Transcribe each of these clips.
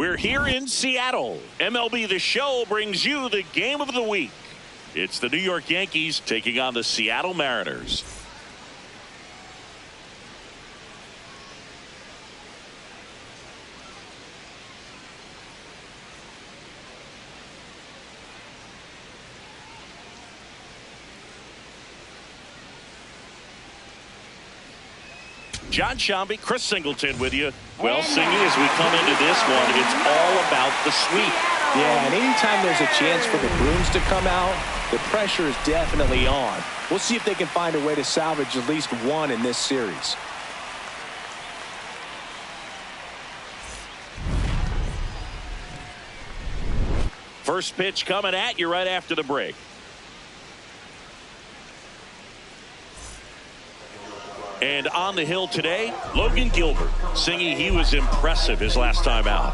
We're here in Seattle. MLB The Show brings you the game of the week. It's the New York Yankees taking on the Seattle Mariners. John Shambi, Chris Singleton with you. Well, Singy, as we come into this one, it's all about the sweep. Yeah, and anytime there's a chance for the Bruins to come out, the pressure is definitely on. We'll see if they can find a way to salvage at least one in this series. First pitch coming at you right after the break. And on the hill today, Logan Gilbert. Singy, he was impressive his last time out.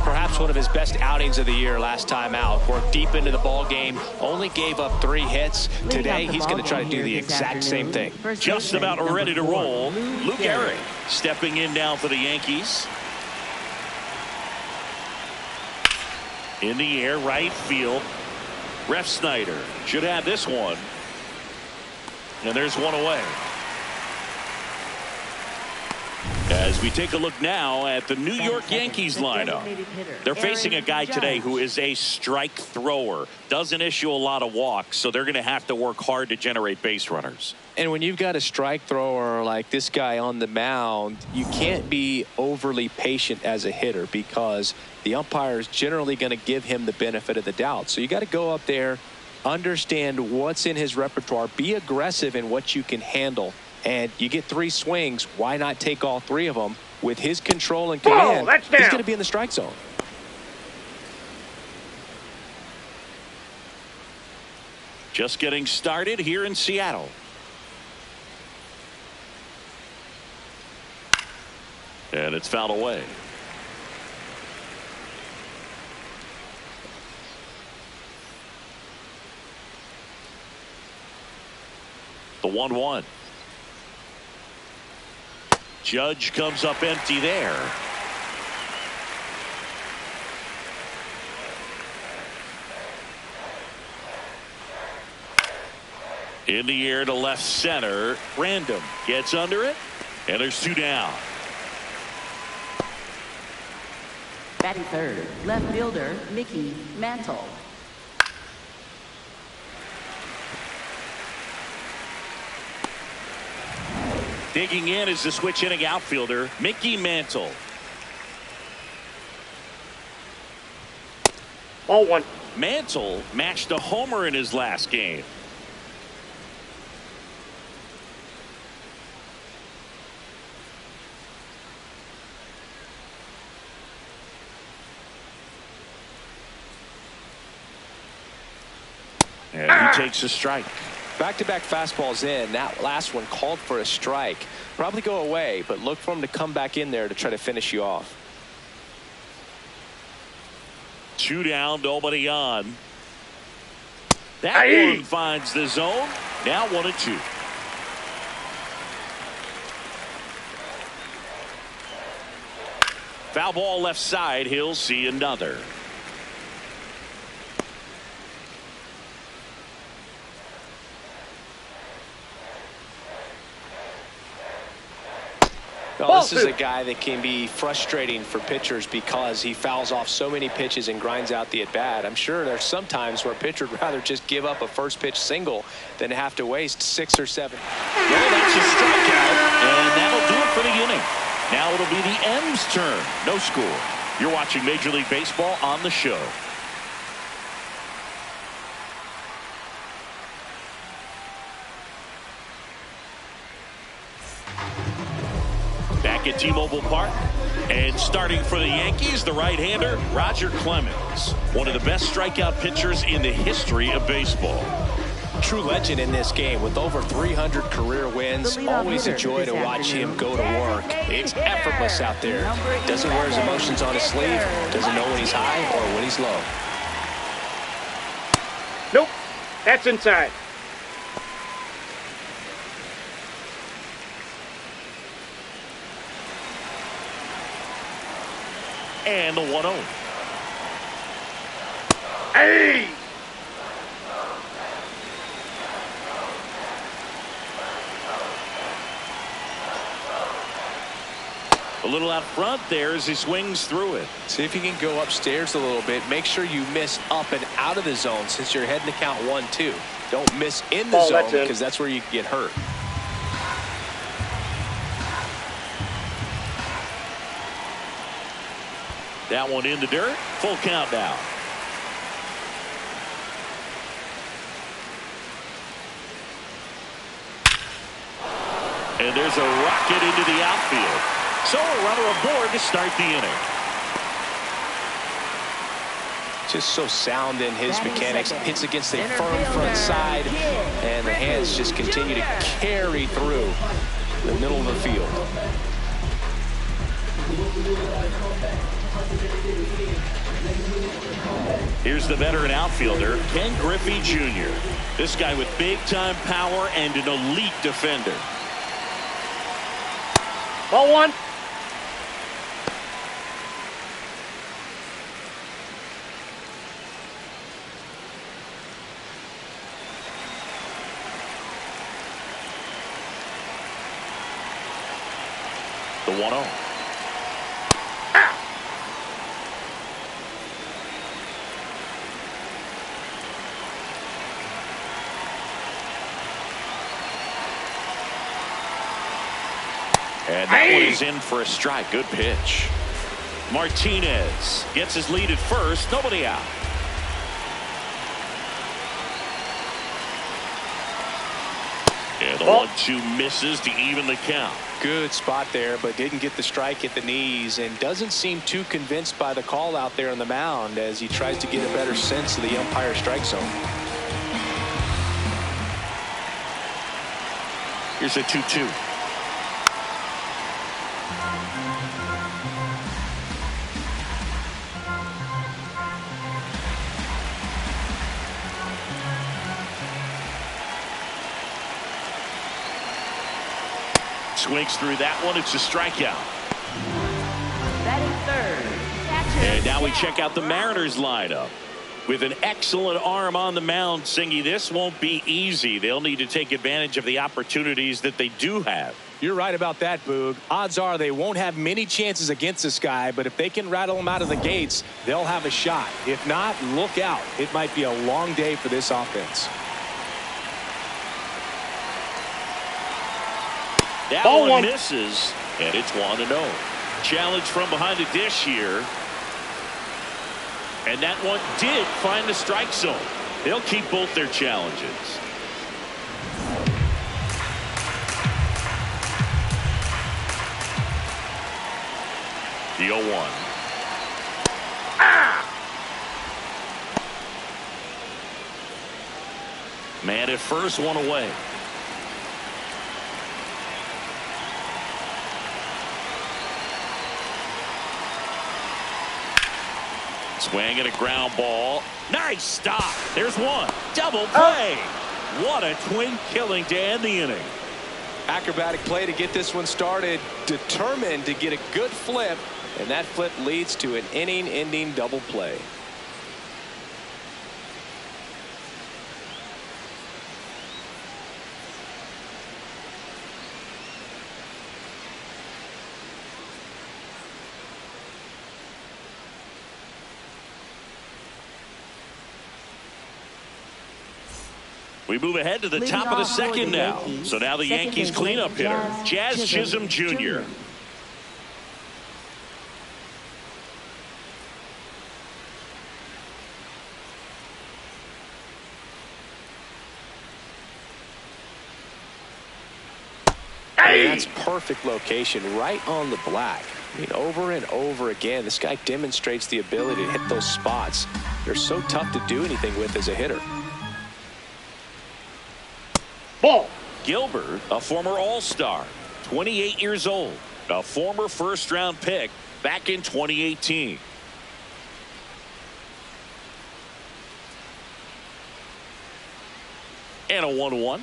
Perhaps one of his best outings of the year last time out. Worked deep into the ball game, only gave up 3 hits. Today, he's going to try to do the exact same thing. Just about ready to roll. Luke Gehrig stepping in now for the Yankees. In the air, right field. Ref Snyder should have this one. And there's one away. As we take a look now at the New York Yankees lineup. They're facing a guy today who is a strike thrower. Doesn't issue a lot of walks, so they're going to have to work hard to generate base runners. And when you've got a strike thrower like this guy on the mound, you can't be overly patient as a hitter because the umpire is generally going to give him the benefit of the doubt. So you got to go up there, understand what's in his repertoire, be aggressive in what you can handle. And you get 3 swings. Why not take all 3 of them? With his control and command, he's going to be in the strike zone. Just getting started here in Seattle. And it's fouled away. The 1-1. Judge comes up empty there. In the air to left center. Random gets under it. And there's 2 down. Batting third, left fielder Mickey Mantle. Digging in is the switch hitting outfielder Mickey Mantle. Ball 1. Mantle matched a homer in his last game. And he takes a strike. Back-to-back fastballs in. That last one called for a strike. Probably go away, but look for him to come back in there to try to finish you off. 2 down, nobody on. That one finds the zone. Now 1-2. Foul ball left side. He'll see another. Well, this is a guy that can be frustrating for pitchers because he fouls off so many pitches and grinds out the at-bat. I'm sure there's some times where a pitcher would rather just give up a first pitch single than have to waste 6 or 7. Well, that's a strikeout, and that'll do it for the inning. Now it'll be the M's turn. No score. You're watching Major League Baseball on the show. Back at T-Mobile Park, and starting for the Yankees, the right-hander Roger Clemens, one of the best strikeout pitchers in the history of baseball. True legend in this game with over 300 career wins. Always a joy to watch him go to work. It's effortless out there. Doesn't wear his emotions on his sleeve. Doesn't know when he's high or when he's low. Nope, that's inside. And the 1-0. Hey! A little out front there as he swings through it. See if you can go upstairs a little bit. Make sure you miss up and out of the zone since you're heading to count 1-2. Don't miss in the zone because that's where you can get hurt. That one in the dirt. Full count now. And there's a rocket into the outfield. So a runner aboard to start the inning. Just so sound in his mechanics. Hits against a firm front side, and the hands just continue to carry through the middle of the field. Here's the veteran outfielder, Ken Griffey Jr. This guy with big-time power and an elite defender. Ball 1. The 1-0. And that one is in for a strike. Good pitch. Martinez gets his lead at first. Nobody out. And the 1-2 misses to even the count. Good spot there, but didn't get the strike at the knees and doesn't seem too convinced by the call out there on the mound as he tries to get a better sense of the umpire strike zone. Here's a 2-2. Swings through that one. It's a strikeout. Batting third, catcher. And now we check out the Mariners lineup. With an excellent arm on the mound, Singy, this won't be easy. They'll need to take advantage of the opportunities that they do have. You're right about that, Boog. Odds are they won't have many chances against this guy, but if they can rattle him out of the gates, they'll have a shot. If not, look out. It might be a long day for this offense. That Ball one 1. misses, and it's 1-0. Challenge from behind the dish here. And that one did find the strike zone. They'll keep both their challenges. The 0-1. Man at first, one away. Swing and a ground ball. Nice stop. There's one. Double play. What a twin killing to end the inning. Acrobatic play to get this one started. Determined to get a good flip. And that flip leads to an inning-ending double play. We move ahead to the top of the second now. So now the Yankees cleanup hitter, Jazz Chisholm Jr. Hey, that's perfect location, right on the black. I mean, over and over again, this guy demonstrates the ability to hit those spots. They're so tough to do anything with as a hitter. Ball. Gilbert, a former All-Star, 28 years old, a former first-round pick back in 2018. And a 1-1.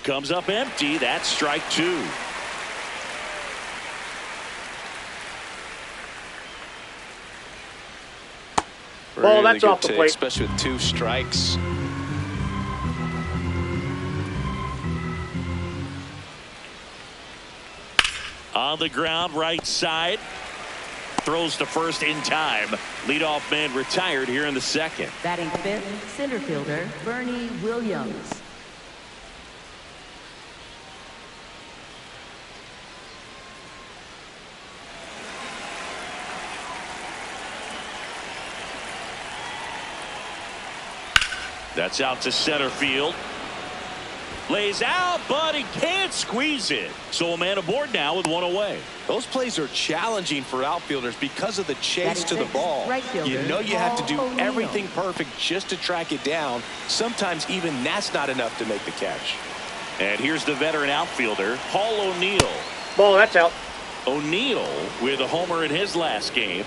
Comes up empty. That's strike two. Ball, that's off the take, plate. especially with 2 strikes. On the ground, right side. Throws to first in time. Leadoff man retired here in the second. Batting 5th, center fielder Bernie Williams. That's out to center field. Lays out, but he can't squeeze it. So a man aboard now with 1 away. Those plays are challenging for outfielders because of the chase to the ball. You know you have to do everything perfect just to track it down. Sometimes even that's not enough to make the catch. And here's the veteran outfielder, Paul O'Neill. Ball, that's out. O'Neill with a homer in his last game.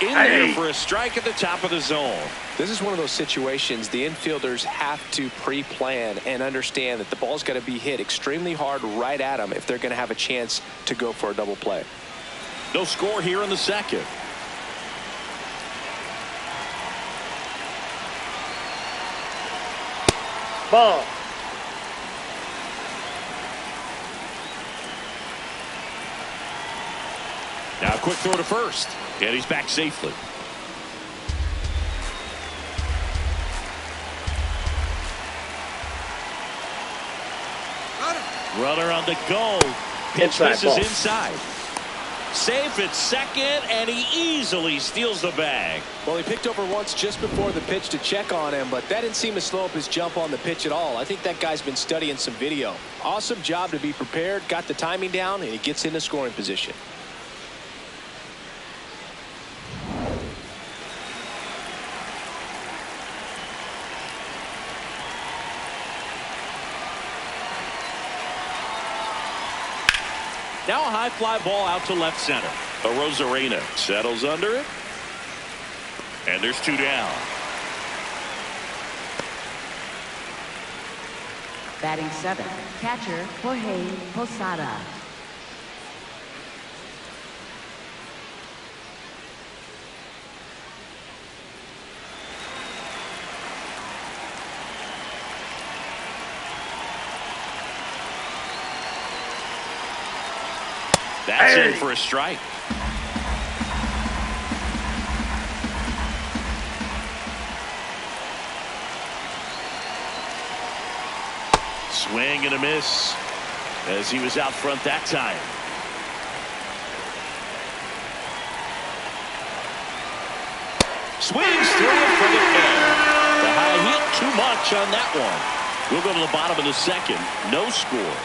In there for a strike at the top of the zone. This is one of those situations the infielders have to pre-plan and understand that the ball's got to be hit extremely hard right at them if they're going to have a chance to go for a double play. No score here in the second. Ball. Now a quick throw to first. And he's back safely. Runner on the go. Pitch misses inside. Safe at second, and he easily steals the bag. Well, he picked over once just before the pitch to check on him, but that didn't seem to slow up his jump on the pitch at all. I think that guy's been studying some video. Awesome job to be prepared, got the timing down, and he gets into scoring position. Now a high fly ball out to left center. Rosarena settles under it. And there's 2 down. Batting 7th, catcher Jorge Posada. That's in for a strike. Swing and a miss as he was out front that time. Swings through it for the pin. The high hit, too much on that one. We'll go to the bottom of the second. No score.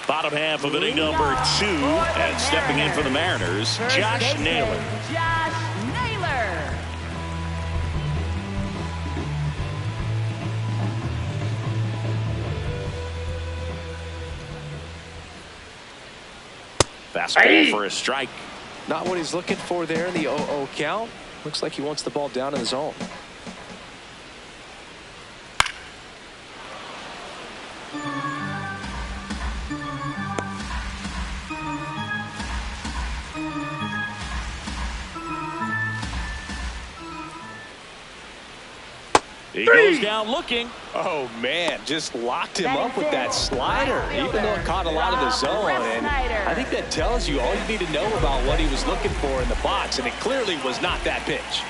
Bottom half of inning number 2, and stepping in for the Mariners, Josh Naylor. Josh Naylor. Fastball for a strike. Not what he's looking for there in the 0-0 count. Looks like he wants the ball down in the zone. He goes down looking. Oh, man, just locked him up with that slider, even though it caught a lot of the zone. And I think that tells you all you need to know about what he was looking for in the box, and it clearly was not that pitch.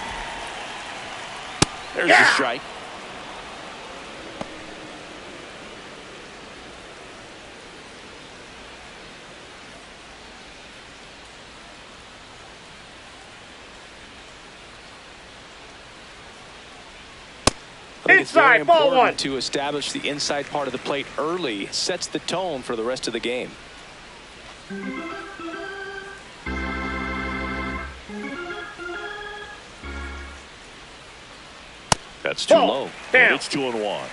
There's the strike. I think it's very Inside, ball important 1. to establish the inside part of the plate early. Sets the tone for the rest of the game. That's too Ball. low. Down. And it's 2-1.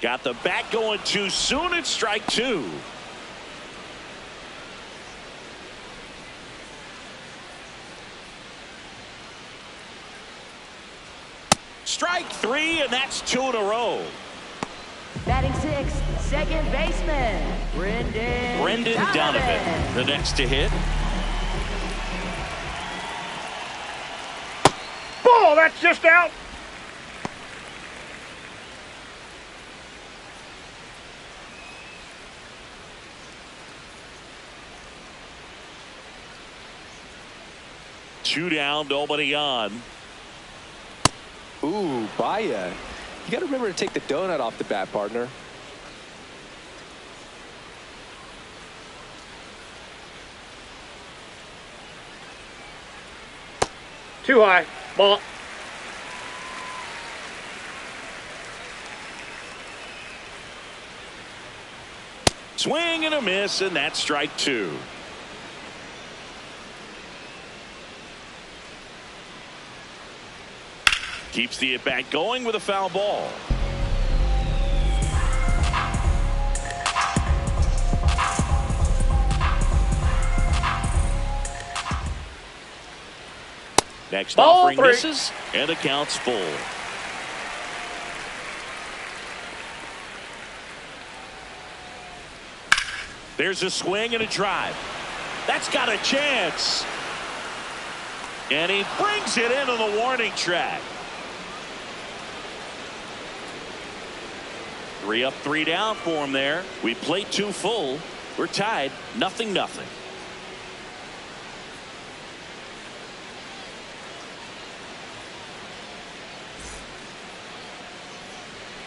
Got the bat going too soon. It's strike two. Strike three, and that's two in a row. Batting sixth, second baseman, Brendan Donovan, the next to hit. Ball, that's just out. Two down, nobody on. Ooh, Baya. You got to remember to take the donut off the bat, partner. Too high. Ball. Swing and a miss, and that's strike two. Keeps the at-bat going with a foul ball. Next Ball offering three. misses, and the count's full. There's a swing and a drive. That's got a chance. And he brings it into the warning track. 3 up, 3 down for him there. We played 2 full. We're tied, 0-0.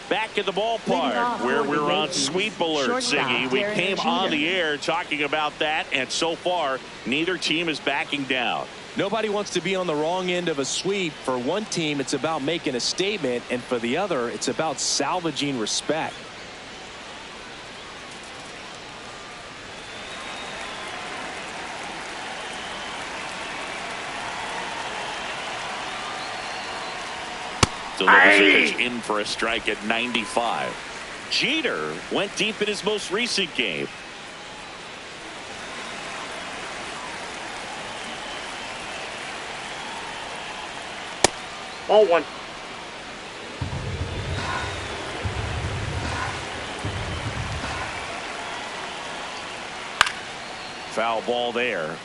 Back at the ballpark where we're on sweep alert, Siggy. We came on the air talking about that, and so far, neither team is backing down. Nobody wants to be on the wrong end of a sweep. For one team, it's about making a statement, and for the other, it's about salvaging respect. Delivers a pitch in for a strike at 95. Jeter went deep in his most recent game. Ball one. Foul ball there.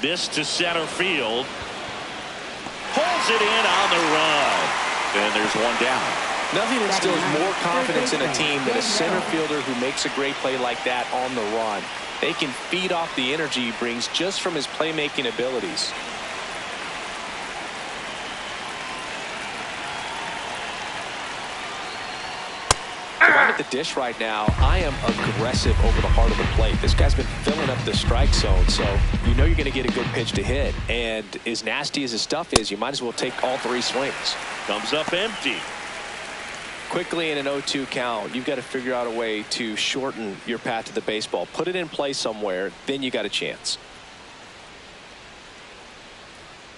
This to center field. Pulls it in on the run. And there's one down. Nothing instills more confidence in a team than a center fielder who makes a great play like that on the run. They can feed off the energy he brings just from his playmaking abilities. If I'm at the dish right now, I am aggressive over the heart of the plate. This guy's been filling up the strike zone, so you know you're going to get a good pitch to hit. And as nasty as his stuff is, you might as well take all 3 swings. Comes up empty. Quickly in an 0-2 count, you've got to figure out a way to shorten your path to the baseball. Put it in play somewhere, then you got a chance.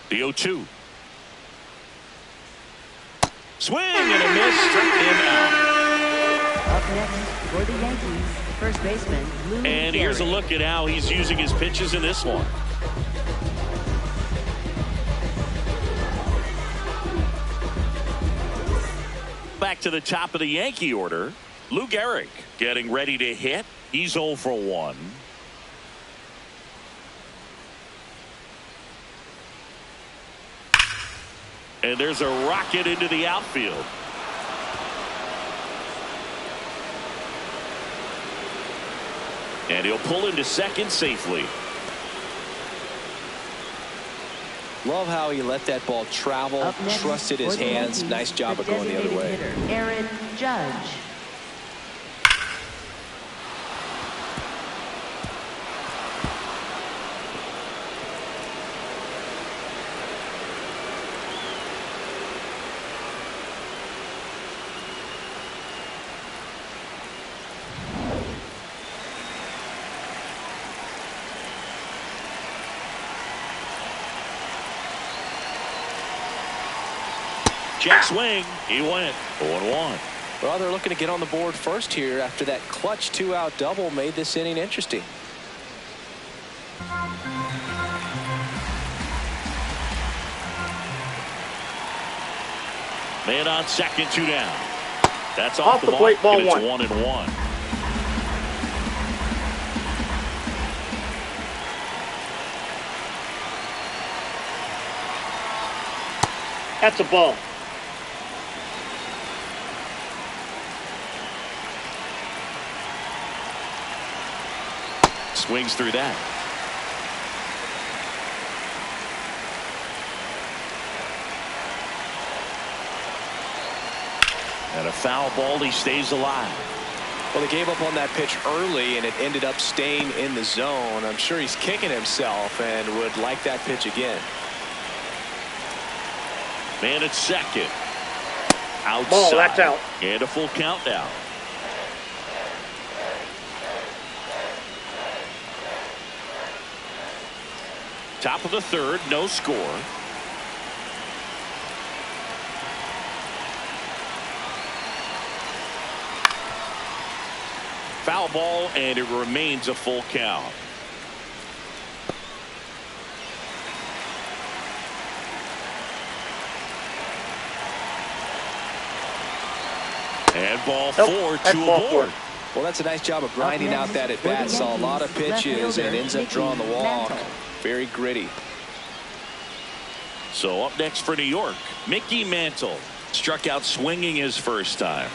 The 0-2. Swing and a miss. Struck him out. Up next for the Yankees, first baseman Lilly. And here's a look at how he's using his pitches in this one. Back to the top of the Yankee order. Lou Gehrig getting ready to hit. He's 0 for 1. And there's a rocket into the outfield. And he'll pull into second safely. Love how he let that ball travel, trusted his hands. Nice job of going the other way. Aaron Judge. Check swing. He went 0-1. Well, they're looking to get on the board first here after that clutch 2-out double made this inning interesting. Man on second, 2 down. That's off the plate, mark, ball and it's 1. 1-1. That's a ball. Swings through that. And a foul ball. He stays alive. Well, they gave up on that pitch early, and it ended up staying in the zone. I'm sure he's kicking himself and would like that pitch again. Man at second. Outside. Ball, that's out. And a full countdown. Top of the third, no score. Foul ball, and it remains a full count. And ball four, two aboard. Well, that's a nice job of grinding out that at bat. Saw a lot of pitches and ends up drawing the walk. Very gritty. So up next for New York, Mickey Mantle. Struck out swinging his first time.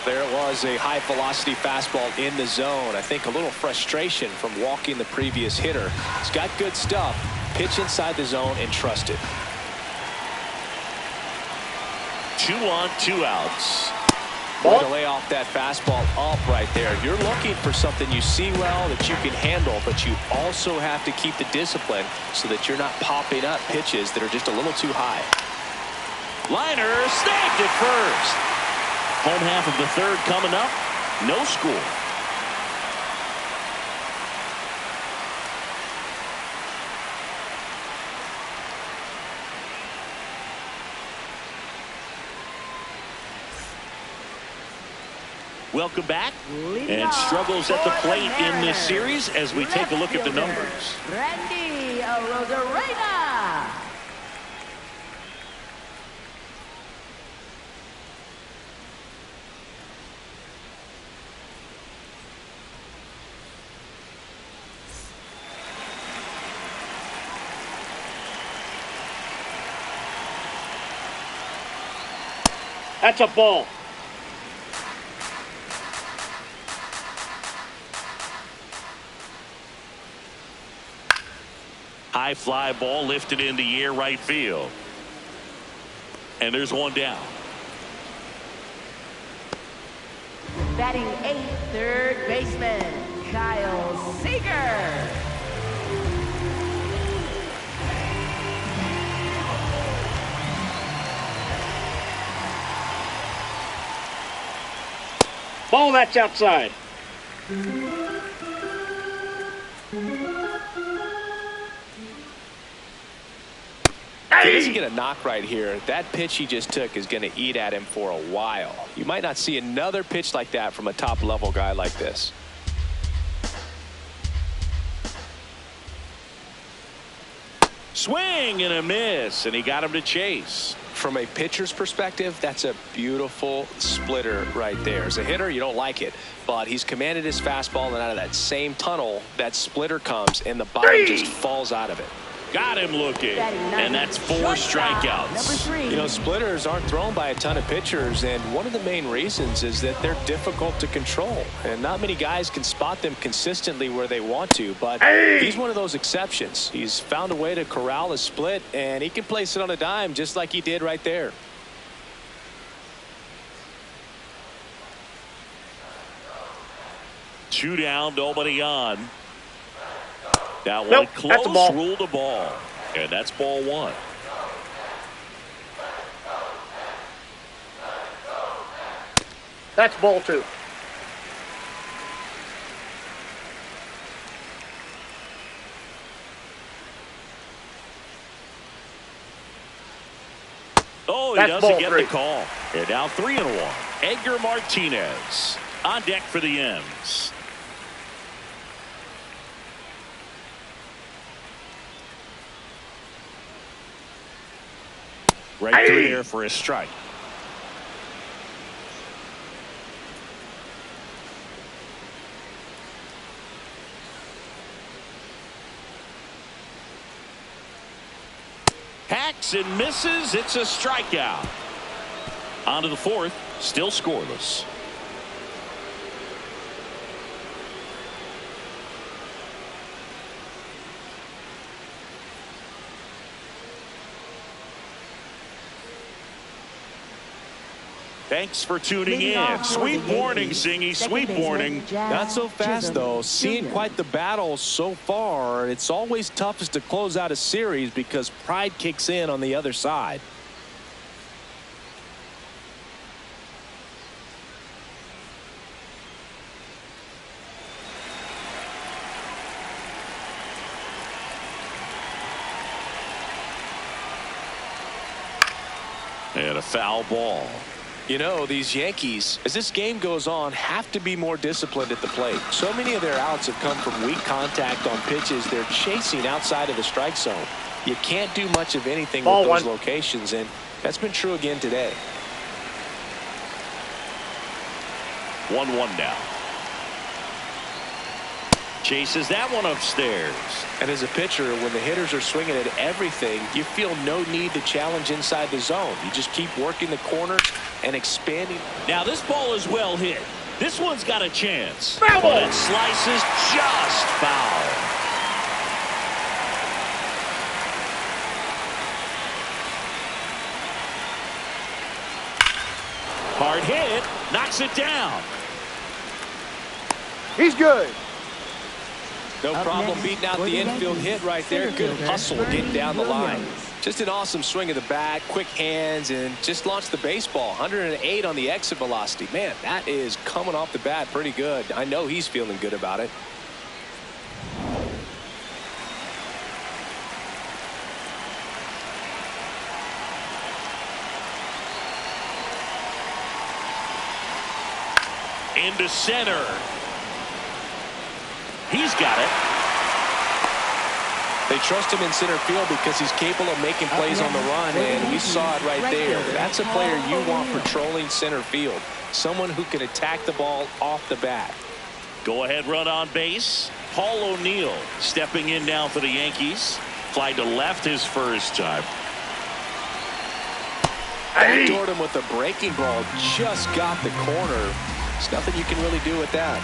There it was, a high velocity fastball in the zone. I think a little frustration from walking the previous hitter. He's got good stuff. Pitch inside the zone and trust it. 2 on, 2 outs. Way to lay off that fastball up right there. You're looking for something you see well that you can handle, but you also have to keep the discipline so that you're not popping up pitches that are just a little too high. Liner snagged it first. Home half of the third coming up. No score. Welcome back. And struggles at the plate in this series as we take a look at the numbers. Randy Rosarena. That's a ball. High fly ball lifted in the air right field. And there's one down. Batting 8th, third baseman, Kyle Seager. Ball, that's outside. He doesn't get a knock right here. That pitch he just took is going to eat at him for a while. You might not see another pitch like that from a top level guy like this. Swing and a miss, and he got him to chase. From a pitcher's perspective, that's a beautiful splitter right there. As a hitter, you don't like it, but he's commanded his fastball, and out of that same tunnel, that splitter comes, and the bottom just falls out of it. Got him looking, and that's 4 strikeouts. You know, splitters aren't thrown by a ton of pitchers, and one of the main reasons is that they're difficult to control, and not many guys can spot them consistently where they want to, but he's one of those exceptions. He's found a way to corral a split, and he can place it on a dime just like he did right there. Two down, nobody on. That one close, ruled a ball. And that's ball 1. That's ball 2. he That's doesn't ball get three. the call. And now 3-1. Edgar Martinez on deck for the M's. Right through there for a strike. Hacks and misses. It's a strikeout. On to the fourth. Still scoreless. Thanks for tuning in. Sweep warning, Zingy. Sweep warning. Not so fast, though. Seeing quite the battle so far. It's always toughest to close out a series because pride kicks in on the other side. And a foul ball. You know, these Yankees, as this game goes on, have to be more disciplined at the plate. So many of their outs have come from weak contact on pitches they're chasing outside of the strike zone. You can't do much of anything with those locations, and that's been true again today. 1-1 now. Chases that one upstairs. And as a pitcher, when the hitters are swinging at everything, you feel no need to challenge inside the zone. You just keep working the corners and expanding. Now this ball is well hit. This one's got a chance. Foul! But it slices just foul. Hard hit. Knocks it down. He's good. No problem beating out the infield hit right there. Good hustle getting down the line. Just an awesome swing of the bat, quick hands, and just launched the baseball. 108 on the exit velocity. Man, that is coming off the bat pretty good. I know he's feeling good about it. Into center. He's got it. They trust him in center field because he's capable of making plays on the run, and we saw it right there. That's a player you want patrolling center field. Someone who can attack the ball off the bat. Go ahead run on base. Paul O'Neill stepping in now for the Yankees. Fly to left his first time. Backdoored him with a breaking ball. Just got the corner. There's nothing you can really do with that.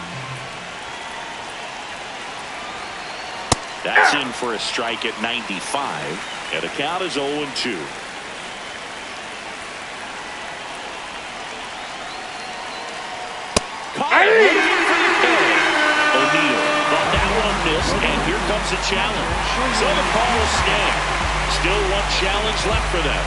That's in for a strike at 95. And the count is 0-2. Caught it looking for the kill. O'Neill thought that one missed, and here comes a challenge. So the call will stand. Still one challenge left for them.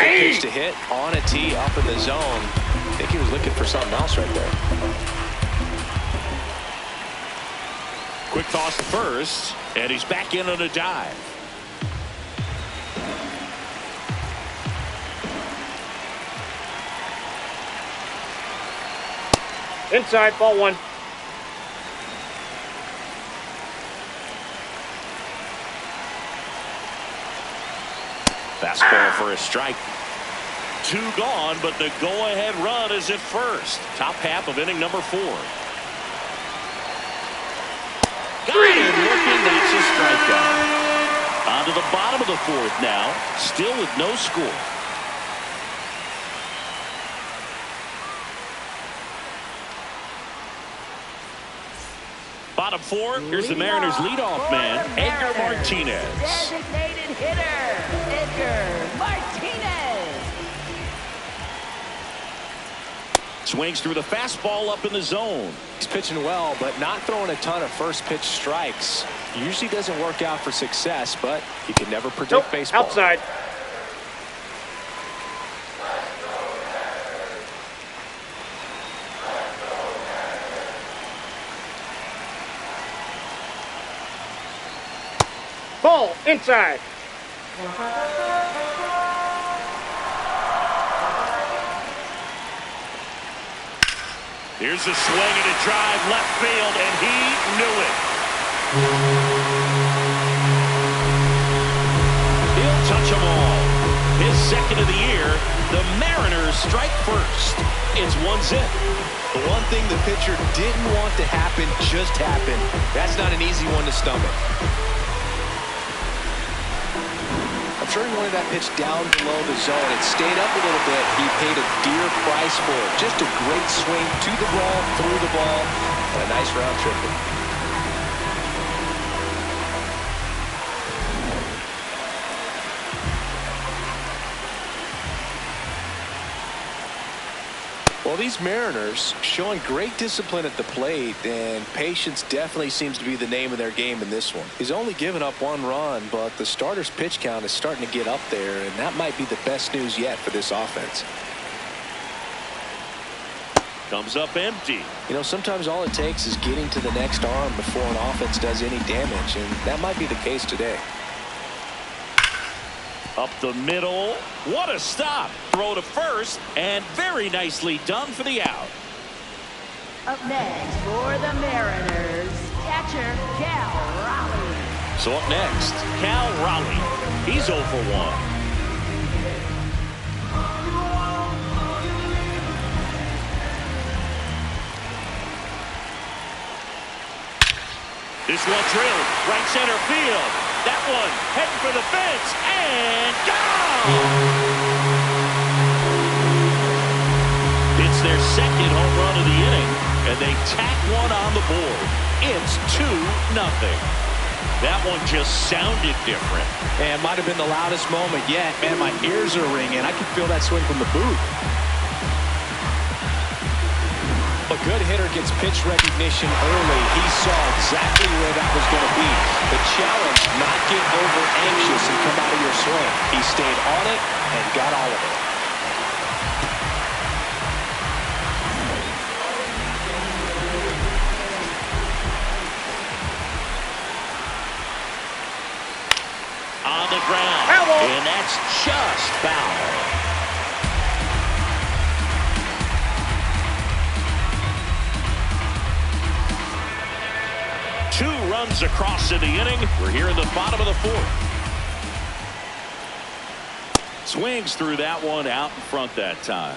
Pitch to hit on a tee up in the zone. I think he was looking for something else right there. Quick toss to first, and he's back in on a dive. Inside, ball one. Fastball for a strike. 2 gone, but the go-ahead run is at first. Top half of inning number 4. Got him looking. That's a strikeout. On to the bottom of the 4th now. Still with no score. Bottom 4. Here's the Mariners leadoff man, Edgar Martinez. Designated hitter, Edgar Martinez. Swings through the fastball up in the zone. He's pitching well, but not throwing a ton of first pitch strikes. Usually doesn't work out for success, but you can never predict baseball. Outside. Ball inside. Here's a swing and a drive left field, and he knew it. He'll touch them all. His second of the year. The Mariners strike first. It's 1-0. The one thing the pitcher didn't want to happen just happened. That's not an easy one to stomach. I'm sure he wanted that pitch down below the zone. It stayed up a little bit. He paid a dear price for it. Just a great swing to the ball, through the ball, and a nice round trip. Well, these Mariners showing great discipline at the plate, and patience definitely seems to be the name of their game in this one. He's only given up 1 run, but the starter's pitch count is starting to get up there, and that might be the best news yet for this offense. Comes up empty. You know, sometimes all it takes is getting to the next arm before an offense does any damage, and that might be the case today. Up the middle. What a stop. Throw to first, and very nicely done for the out. Up next for the Mariners, catcher Cal Raleigh. So up next, Cal Raleigh. He's 0 for 1. This one drilled right center field. That one heading for the fence and gone. It's their second home run of the inning, and they tack one on the board. It's 2-0. That one just sounded different. And might have been the loudest moment yet. Man, my ears are ringing. I could feel that swing from the booth. A good hitter gets pitch recognition early. He saw exactly where that was going to be. The challenge, not get over anxious and come out of your swing. He stayed on it and got all of it. On the ground. And that's just foul. 2 runs across in the inning. We're here in the bottom of the 4th. Swings through that one out in front that time.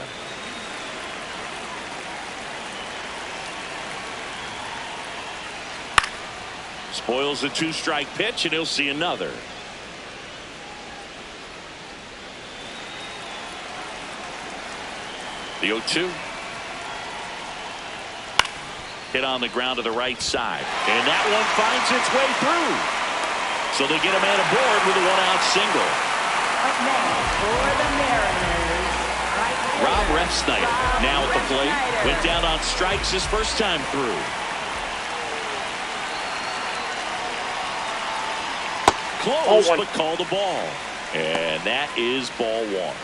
Spoils the 2-strike pitch, and he'll see another. The 0-2. Hit on the ground to the right side. And that one finds its way through. So they get a man aboard with a 1-out single. Up next for the Mariners, Rob Refsnyder now at the plate. Went down on strikes his first time through. Close, but called a ball. And that is ball 1.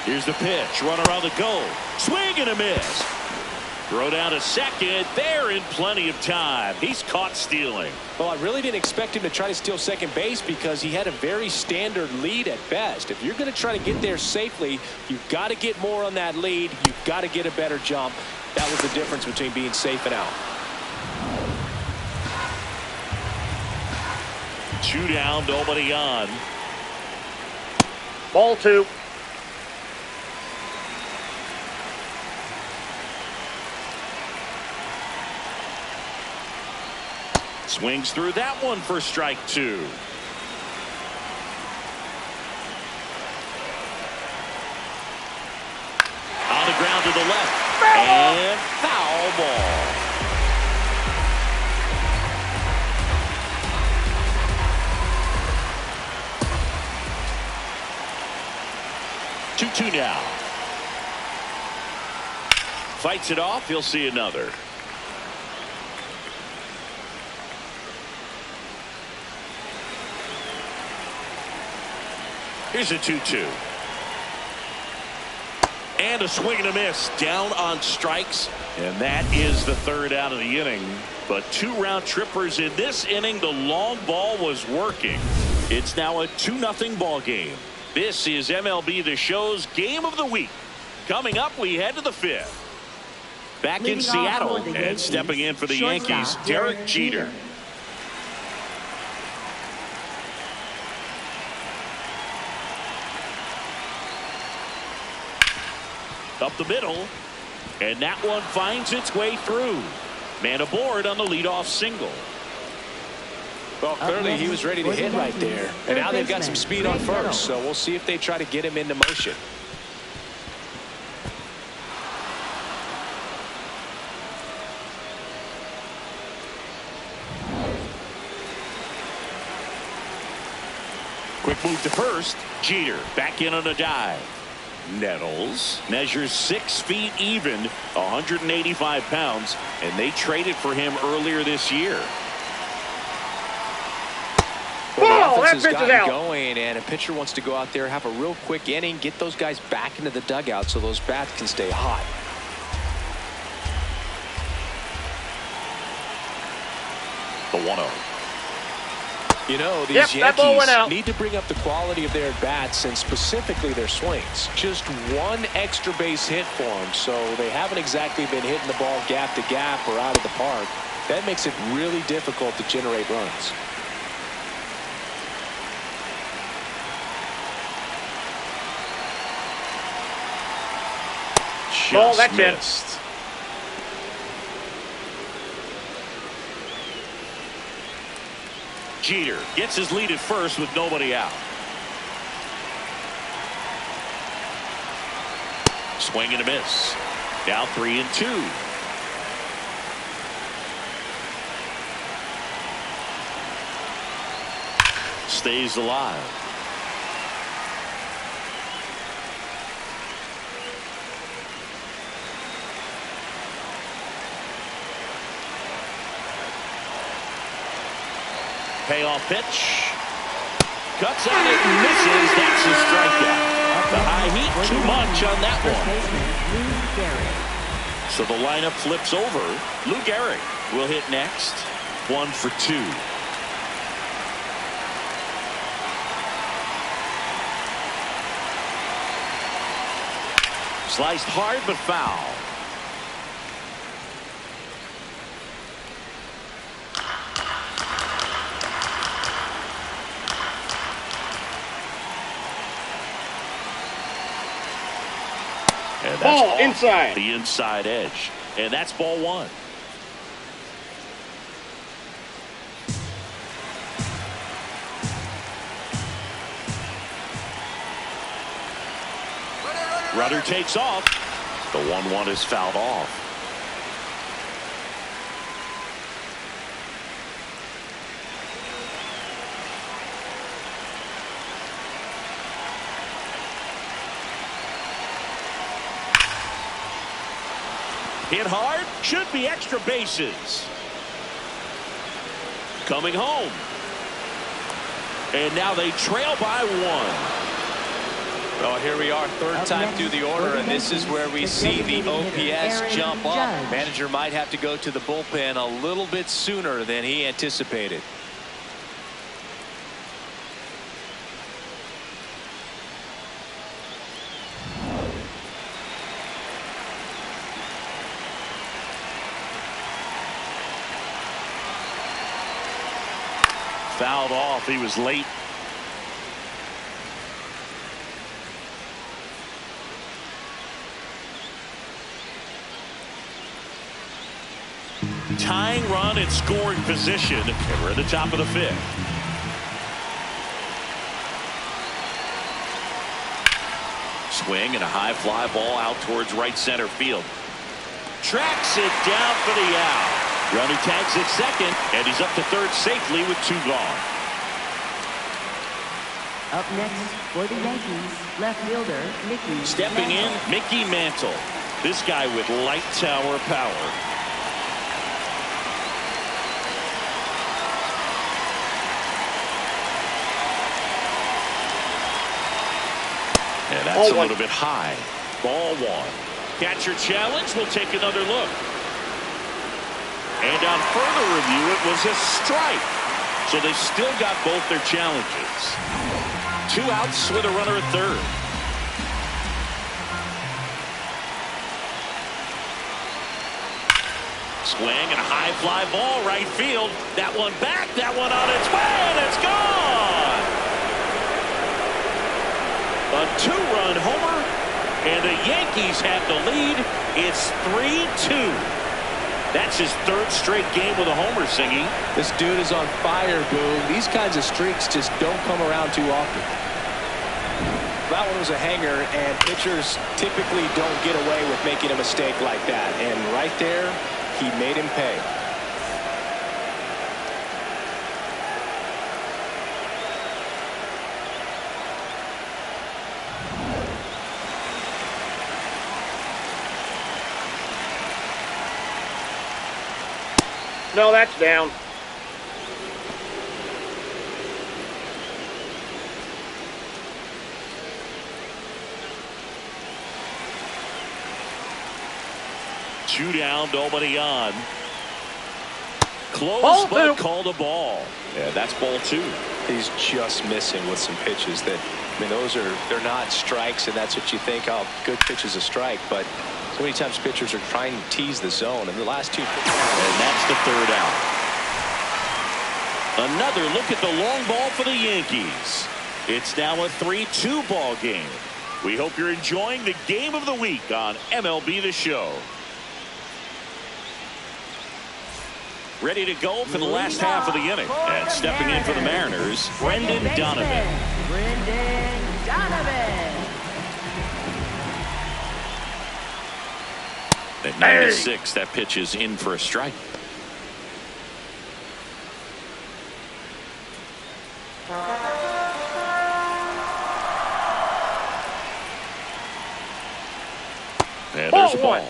Here's the pitch. Runner on the go. Swing and a miss. Throw down to second. They're in plenty of time. He's caught stealing. Well, I really didn't expect him to try to steal second base because he had a very standard lead at best. If you're going to try to get there safely, you've got to get more on that lead. You've got to get a better jump. That was the difference between being safe and out. 2 down, nobody on. Ball 2. Swings through that one for strike 2. On the ground to the left. And foul ball. Two now. Fights it off. He'll see another. Here's a 2-2. And a swing and a miss. Down on strikes. And that is the third out of the inning. But 2 round trippers in this inning. The long ball was working. It's now a 2-0 ball game. This is MLB The Show's Game of the Week. Coming up, we head to the 5th. Back in Seattle and stepping in for the Yankees, Derek Jeter. Up the middle, and that one finds its way through. Man aboard on the leadoff single. Well, clearly he was ready to hit right there. And now they've got some speed on first, so we'll see if they try to get him into motion. Quick move to first. Jeter back in on a dive. Nettles measures 6 feet even, 185 pounds, and they traded for him earlier this year. Well, the offense has gotten going, and a pitcher wants to go out there, have a real quick inning, get those guys back into the dugout so those bats can stay hot. The 1-0. You know, these Yankees need to bring up the quality of their bats and specifically their swings. Just one extra base hit for them, so they haven't exactly been hitting the ball gap to gap or out of the park. That makes it really difficult to generate runs. Just missed. Jeter gets his lead at first with nobody out. Swing and a miss. Now 3-2. Stays alive. Payoff pitch. Cuts on it and misses. That's a strikeout. The high heat, too much on that one. So the lineup flips over. Lou Gehrig will hit next. 1 for 2. Sliced hard but foul. And that's ball inside. The inside edge. And that's ball 1. Runner takes off. The 1-1 is fouled off. Hit hard, should be extra bases. Coming home. And now they trail by 1. Well, here we are, third time through the order, and this is where we see the OPS jump up. Manager might have to go to the bullpen a little bit sooner than he anticipated. Fouled off. He was late. Tying run in scoring position, and we're at the top of the 5th. Swing and a high fly ball out towards right center field. Tracks it down for the out. Runner tags at second, and he's up to third safely with 2 gone. Up next for the Yankees, left fielder Mickey. Stepping in, Mickey Mantle. This guy with light tower power. And that's a little bit high. Ball one. Catcher challenge. We'll take another look. And on further review, it was a strike. So they still got both their challenges. 2 outs with a runner at third. Swing and a high fly ball right field. That one back, that one on its way, and it's gone. A 2-run homer, and the Yankees have the lead. It's 3-2. That's his 3rd straight game with a homer, Singy. This dude is on fire, Boone. These kinds of streaks just don't come around too often. That one was a hanger, and pitchers typically don't get away with making a mistake like that. And right there, he made him pay. No, that's down. Two down, nobody on. Close, Ball but two. called a ball. Yeah, that's ball 2. He's just missing with some pitches that, I mean, they're not strikes, and that's what you think, oh, good pitch is a strike, but so many times pitchers are trying to tease the zone, and the last 2. And that's the 3rd out. Another look at the long ball for the Yankees. It's now a 3-2 ball game. We hope you're enjoying the game of the week on MLB The Show. Ready to go for the last half of the inning. And stepping in for the Mariners, Brendan Donovan. Brendan Donovan. At 96, that pitch is in for a strike. And there's a ball.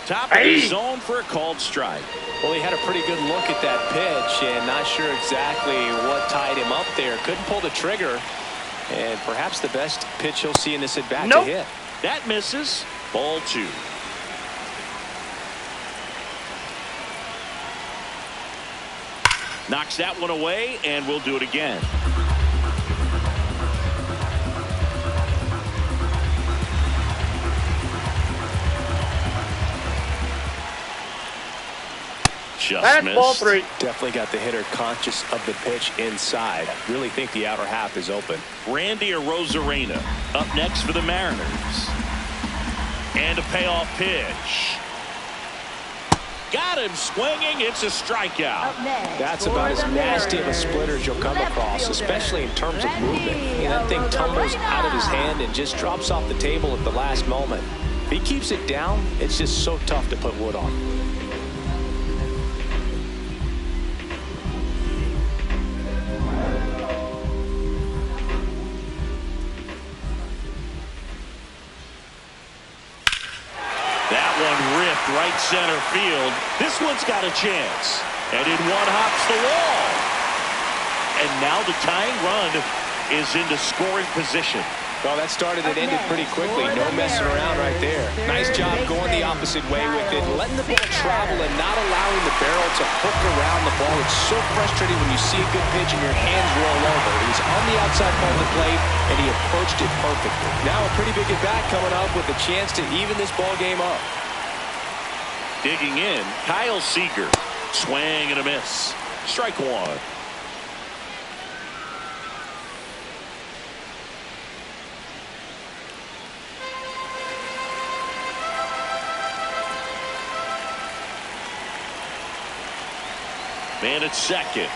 Top of the zone for a called strike. Well, he had a pretty good look at that pitch and not sure exactly what tied him up there. Couldn't pull the trigger, and perhaps the best pitch he'll see in this at bat to hit. That misses. Ball 2. Knocks that one away, and we'll do it again. Just missed. Ball 3. Definitely got the hitter conscious of the pitch inside. Really think the outer half is open. Randy Arozarena up next for the Mariners. And a payoff pitch. Got him swinging. It's a strikeout. That's about as nasty of a splitter as you'll come across, especially in terms of movement. That thing tumbles out of his hand and just drops off the table at the last moment. If he keeps it down, it's just so tough to put wood on. Right center field. This one's got a chance. And in one hops the wall. And now the tying run is into scoring position. Well, that started and ended pretty quickly. No messing around right there. Nice job going the opposite way with it. Letting the ball travel and not allowing the barrel to hook around the ball. It's so frustrating when you see a good pitch and your hands roll over. He was on the outside part of the plate, and he approached it perfectly. Now a pretty big at-bat coming up with a chance to even this ball game up. Digging in, Kyle Seager. Swing and a miss. Strike 1. Man at second.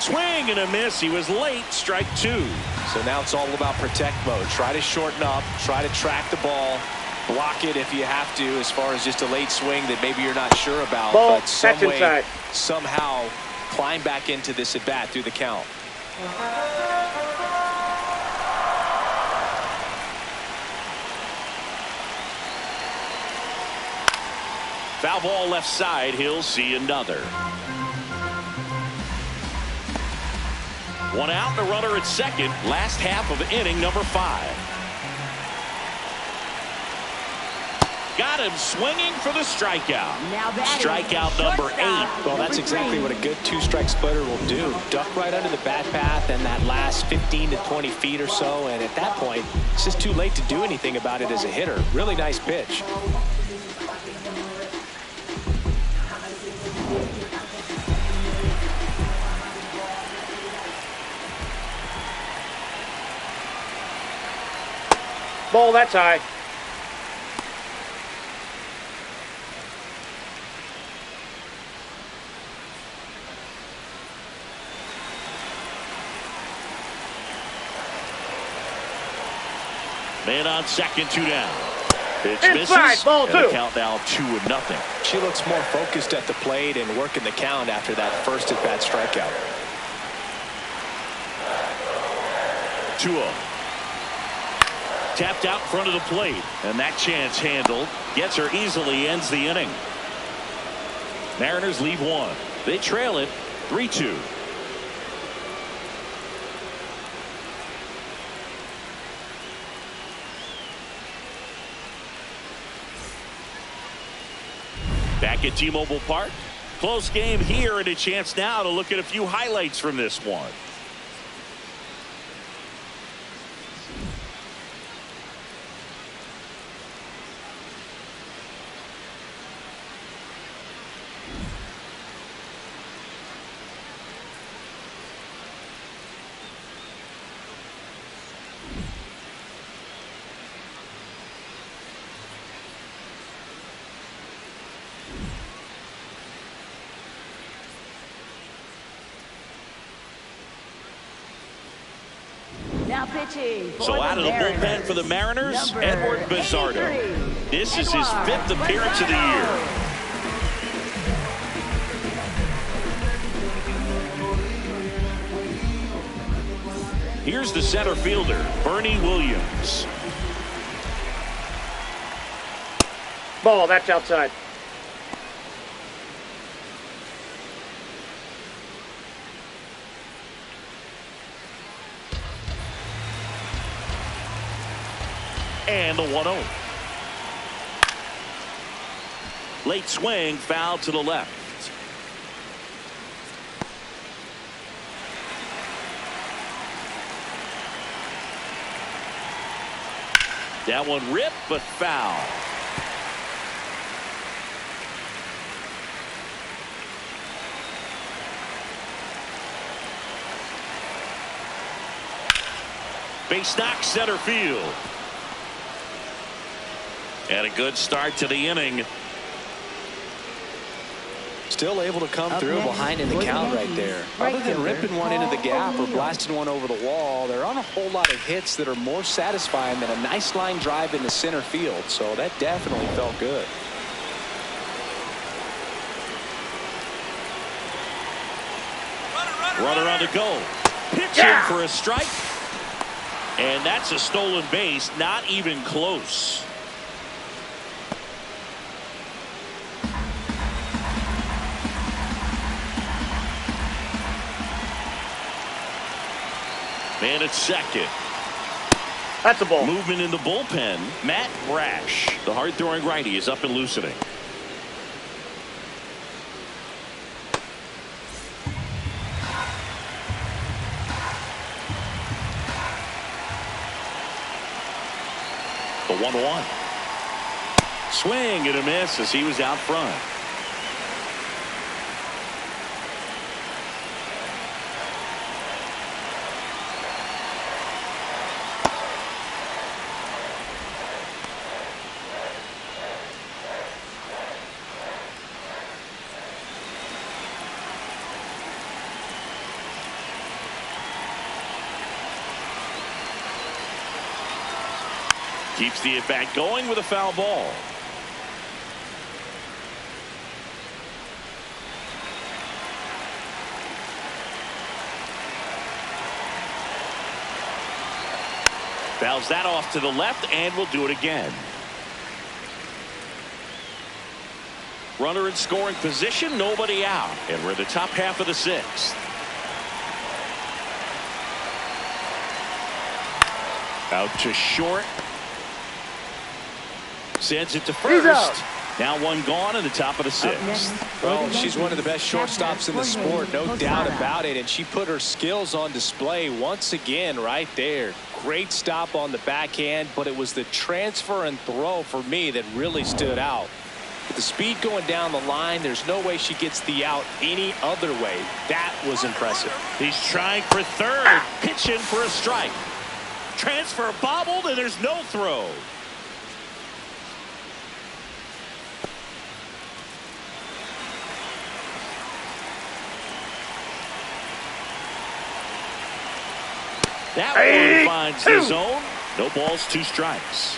Swing and a miss. He was late. Strike 2. So now it's all about protect mode. Try to shorten up. Try to track the ball. Block it if you have to, as far as just a late swing that maybe you're not sure about. Ball, but some way, inside. somehow climb back into this at bat through the count. Foul ball left side. He'll see another. One out, and a runner at second. Last half of inning number 5. Got him swinging for the strikeout. Strikeout number 8. Well, that's exactly what a good two-strike splitter will do. Duck right under the bat path and that last 15 to 20 feet or so. And at that point, it's just too late to do anything about it as a hitter. Really nice pitch. Ball, that's high. Man on second, 2 down. Pitch Inside, misses. ball 2. Count now 2-0. She looks more focused at the plate and working the count after that first at-bat strikeout. 2-0. Tapped out in front of the plate, and that chance handled. Gets her easily, ends the inning. Mariners leave 1. They trail it 3-2. Back at T-Mobile Park. Close game here, and a chance now to look at a few highlights from this one. Now pitching. So out of the bullpen for the Mariners, Edward Bizzardo. This is his 5th appearance of the year. Here's the center fielder, Bernie Williams. Ball, that's outside. And the 1-0. Late swing, foul to the left. That one ripped, but foul. Base knock, center field. And a good start to the inning. Still able to come through behind in the count right there. Other than ripping one into the gap or blasting one over the wall, there aren't a whole lot of hits that are more satisfying than a nice line drive into center field. So that definitely felt good. Runner on the go. Pitching for a strike. And that's a stolen base. Not even close. Man at second. That's a ball. Movement in the bullpen. Matt Brash, the hard-throwing righty, is up and loosening. The 1-1. Swing and a miss as he was out front. Keeps the at-bat going with a foul ball. Fouls that off to the left and will do it again. Runner in scoring position, nobody out. And we're in the top half of the sixth. Out to short. Sends it to first. Now one gone in the top of the sixth. Well, she's one of the best shortstops in the sport, no doubt about it. And she put her skills on display once again right there. Great stop on the backhand, but it was the transfer and throw for me that really stood out. With the speed going down the line, there's no way she gets the out any other way. That was impressive. He's trying for third. Pitching for a strike. Transfer bobbled, and there's no throw. That one finds the zone. No balls, 2 strikes.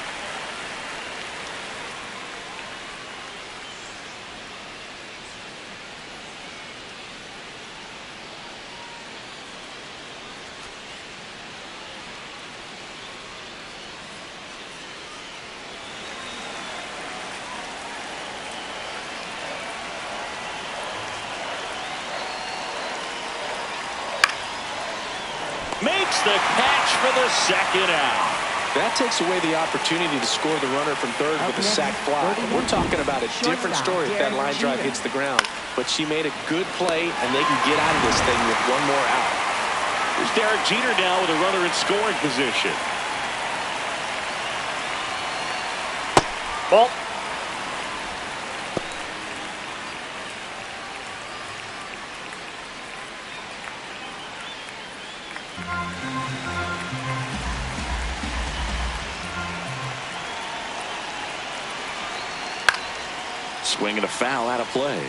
Makes the catch for the second out. That takes away the opportunity to score the runner from third with a sac fly. We're talking about a different story if that line drive hits the ground. But she made a good play, and they can get out of this thing with one more out. Here's Derek Jeter now with a runner in scoring position. Ball. Swing and a foul out of play.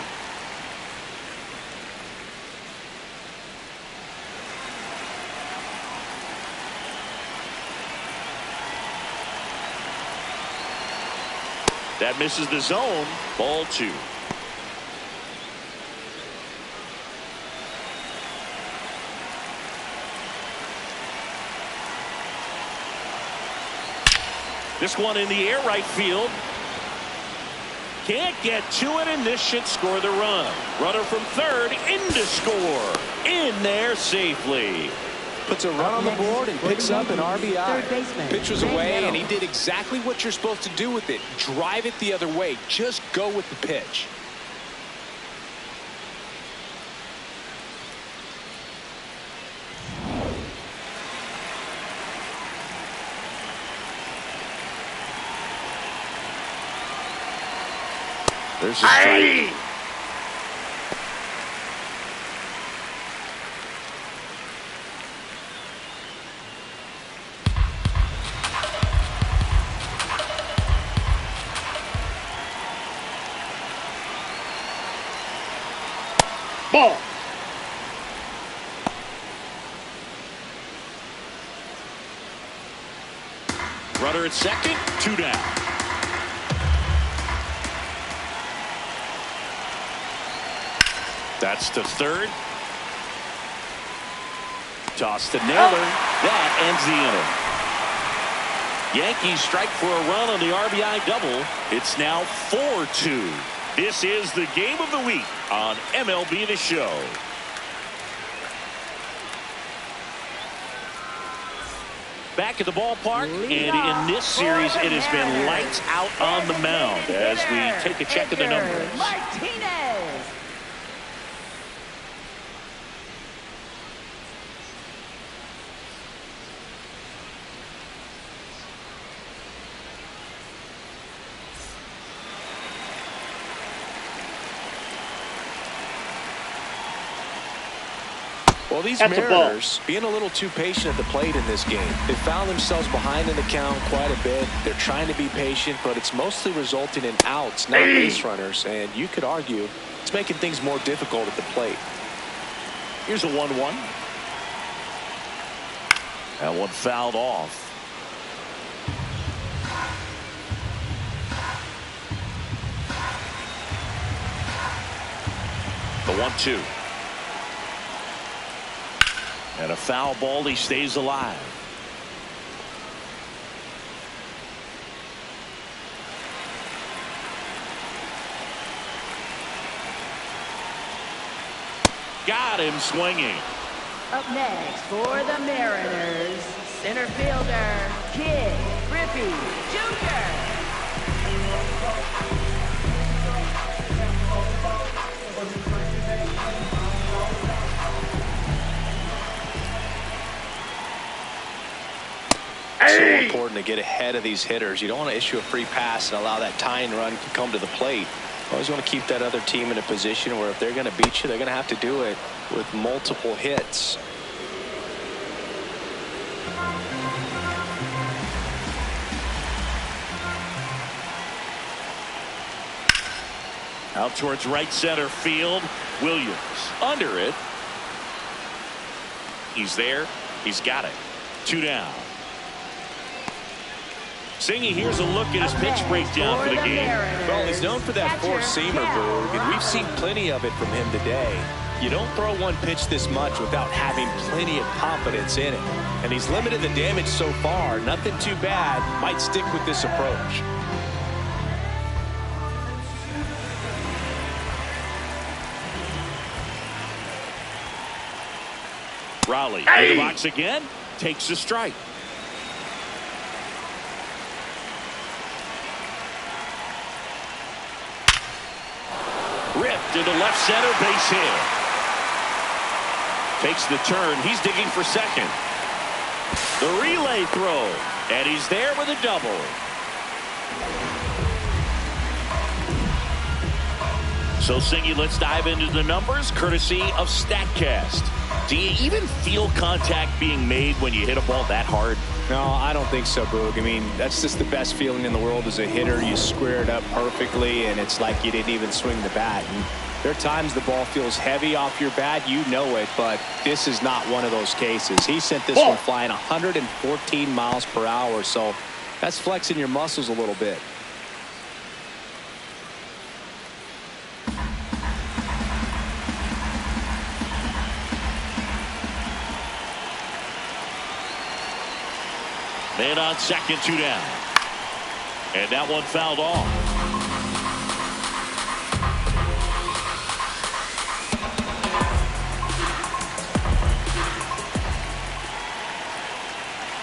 That misses the zone. Ball 2. This one in the air right field. Can't get to it, and this should score the run. Runner from third in to score. In there safely. Puts a run on the board and picks up an RBI. Pitch was away, and he did exactly what you're supposed to do with it. Drive it the other way. Just go with the pitch. There's a strike. Ball. Runner at second, 2 down. That's to third. Toss to Naylor. That ends the inning. Yankees strike for a run on the RBI double. It's now 4-2. This is the game of the week on MLB The Show. Back at the ballpark, and in this series, it has been lights out on the mound as we take a check of the numbers. Martinez. Well, these Mariners being a little too patient at the plate in this game. They found themselves behind in the count quite a bit. They're trying to be patient, but it's mostly resulting in outs, not base runners. And you could argue it's making things more difficult at the plate. Here's a 1-1. That one fouled off. The 1-2. And a foul ball. He stays alive. Got him swinging. Up next for the Mariners, center fielder, Kid Griffey Jr. So important to get ahead of these hitters. You don't want to issue a free pass and allow that tying run to come to the plate. You always want to keep that other team in a position where if they're going to beat you, they're going to have to do it with multiple hits. Out towards right center field. Williams under it. He's there. He's got it. 2 down. Singy, here's a look at his pitch breakdown for the game. Well, he's known for that four-seamer, Boog, and we've seen plenty of it from him today. You don't throw one pitch this much without having plenty of confidence in it. And he's limited the damage so far. Nothing too bad. Might stick with this approach. Raleigh in the box again. Takes a strike. Ripped into left center, base hit. Takes the turn. He's digging for second. The relay throw. And he's there with a double. So, Singy, let's dive into the numbers courtesy of StatCast. Do you even feel contact being made when you hit a ball that hard? No, I don't think so, Boog. I mean, that's just the best feeling in the world as a hitter. You square it up perfectly, and it's like you didn't even swing the bat. And there are times the ball feels heavy off your bat. You know it, but this is not one of those cases. He sent this one flying 114 miles per hour, so that's flexing your muscles a little bit. Man on second, 2 down. And that one fouled off.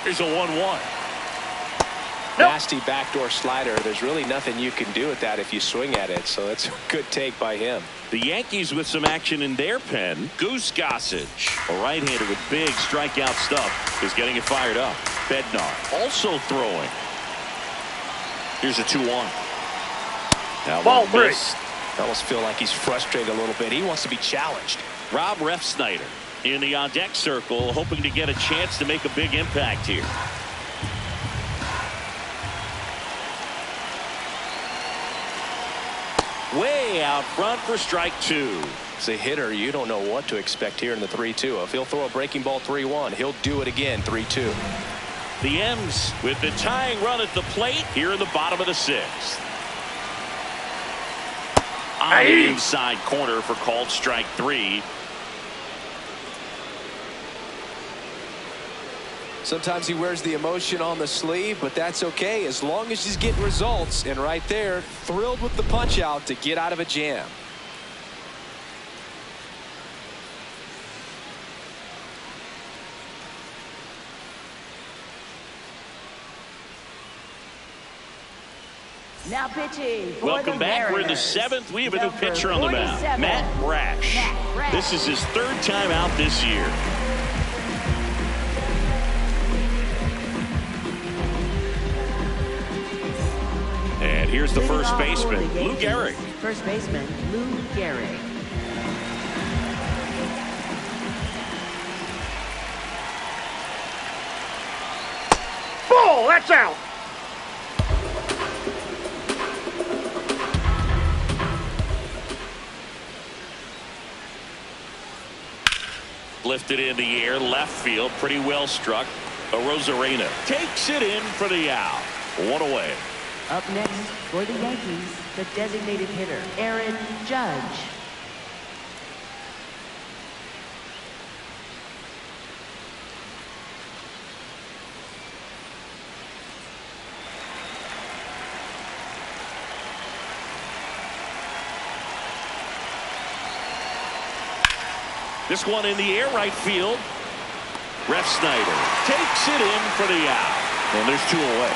Here's a 1-1. Nasty backdoor slider. There's really nothing you can do with that if you swing at it, so that's a good take by him. The Yankees with some action in their pen. Goose Gossage, a right-hander with big strikeout stuff, is getting it fired up. Bednar also throwing. Here's a 2-1. Ball 3. I almost feel like he's frustrated a little bit. He wants to be challenged. Rob Refsnyder in the on-deck circle, hoping to get a chance to make a big impact here. Way out front for strike 2. As a hitter, you don't know what to expect here in the 3-2. If he'll throw a breaking ball 3-1, he'll do it again 3-2. The M's with the tying run at the plate here in the bottom of the 6th. On the inside corner for called strike 3. Sometimes he wears the emotion on the sleeve, but that's okay as long as he's getting results. And right there, thrilled with the punch out to get out of a jam. Now pitching for Welcome the back. We're in the Mariners. 7th. We have a new Number pitcher on the mound, 47, Matt Brash. This is his 3rd time out this year. And here's the first baseman, Lou Gehrig. First baseman, Lou Gehrig. Ball, that's out. Lifted in the air, left field, pretty well struck. Rosarena takes it in for the out. 1 away. Up next for the Yankees, the designated hitter, Aaron Judge. This one in the air right field. Ref Snyder takes it in for the out. And there's 2 away.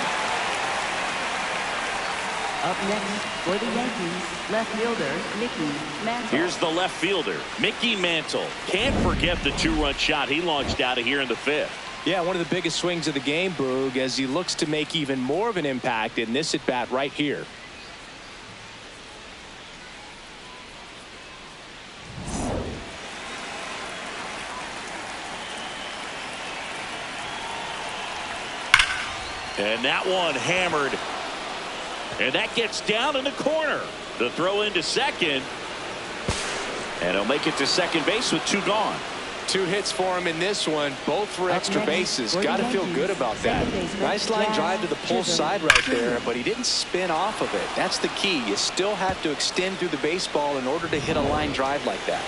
Up next for the Yankees, left fielder Mickey Mantle. Here's the left fielder, Mickey Mantle. Can't forget the 2-run shot he launched out of here in the 5th. Yeah, one of the biggest swings of the game, Boog, as he looks to make even more of an impact in this at-bat right here. And that one hammered. And that gets down in the corner. The throw into second. And he'll make it to second base with 2 gone. 2 hits for him in this one, both for extra bases. Got to feel good about that. Nice line drive to the pull side right there, but he didn't spin off of it. That's the key. You still have to extend through the baseball in order to hit a line drive like that.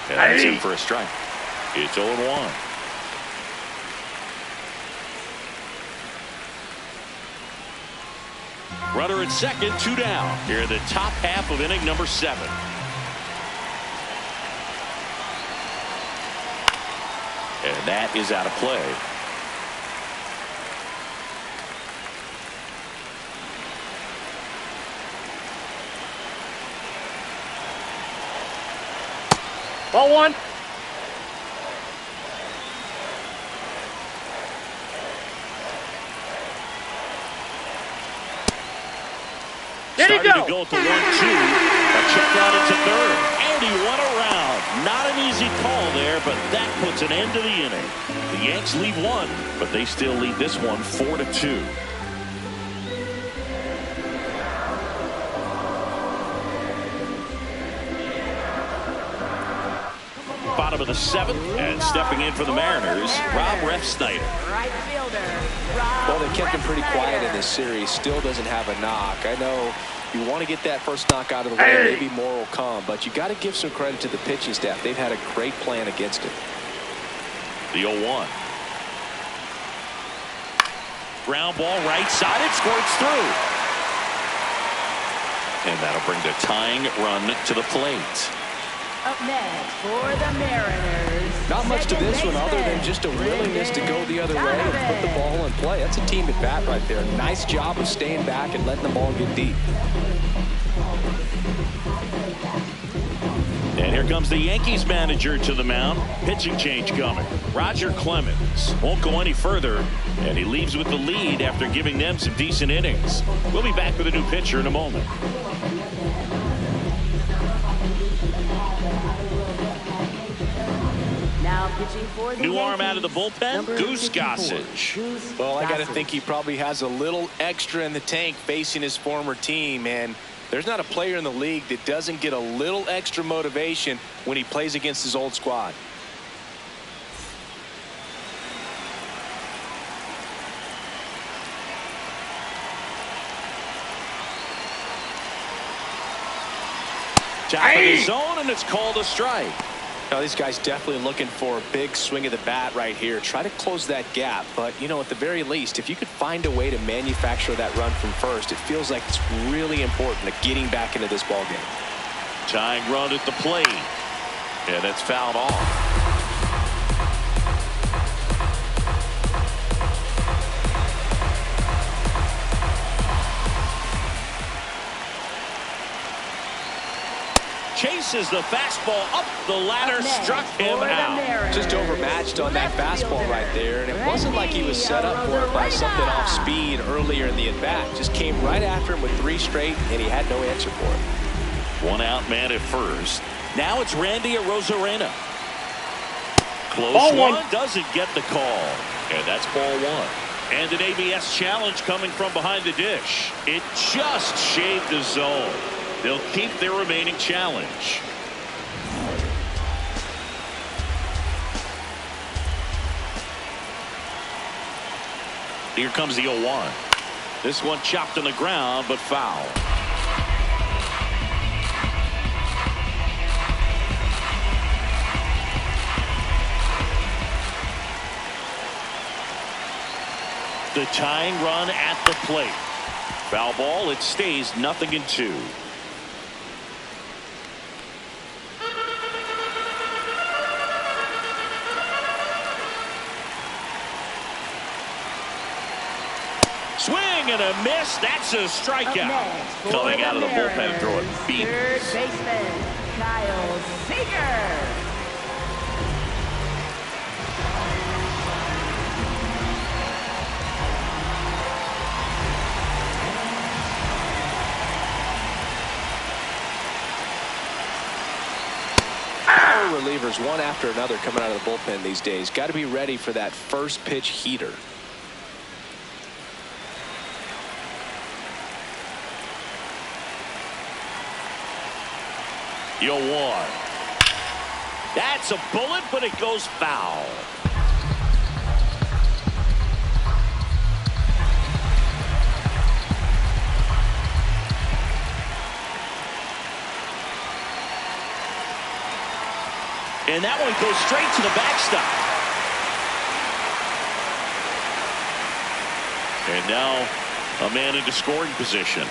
And that's in for a strike. It's 0-1. Runner at second, 2 down. Here in the top half of inning number 7. And that is out of play. Ball 1. Started to go at the 1-2. A check out into third. And he won around. Not an easy call there, but that puts an end to the inning. The Yanks lead 1, but they still lead this one 4-2. Bottom of the 7th, and stepping in for the Mariners, Ref Snyder. Right fielder, Well, they kept him pretty quiet in this series. Still doesn't have a knock. I know you want to get that first knock out of the way. Maybe more will come, but you got to give some credit to the pitching staff. They've had a great plan against it. The 0-1. Ground ball right side. It squirts through. And that'll bring the tying run to the plate. Up next for the Mariners. Not much to this one other than just a willingness to go the other way and put the ball in play. That's a team at bat right there. Nice job of staying back and letting the ball get deep. And here comes the Yankees manager to the mound. Pitching change coming. Roger Clemens won't go any further, and he leaves with the lead after giving them some decent innings. We'll be back with a new pitcher in a moment. Now pitching for the New arm Yankees, out of the bullpen, number Goose 54, Gossage. Goose Well, I got to Gossage. think he probably has a little extra in the tank facing his former team, and there's not a player in the league that doesn't get a little extra motivation when he plays against his old squad. Top of the zone, and it's called a strike. Now, these guys definitely looking for a big swing of the bat right here. Try to close that gap. But, you know, at the very least, if you could find a way to manufacture that run from first, it feels like it's really important to getting back into this ball game. Tying run at the plate. And it's fouled off. Chases the fastball up the ladder, struck him out. Just overmatched on that fastball right there, and it wasn't like he was set up for it by something off speed earlier in the at-bat. Just came right after him with 3 straight, and he had no answer for it. 1 out man at first. Now it's Randy Arozarena. Close Ball 1, doesn't get the call. And that's ball 1. And an ABS challenge coming from behind the dish. It just shaved the zone. They'll keep their remaining challenge. Here comes the 0-1. This one chopped on the ground, but foul. The tying run at the plate. Foul ball. It stays 0-2. Swing and a miss. That's a strikeout. Coming out of the bullpen, throwing beat. Third baseman Kyle Seager. Relievers one after another coming out of the bullpen these days. Got to be ready for that first pitch heater. Yo, one. That's a bullet, but it goes foul. And that one goes straight to the backstop. And now a man into scoring position.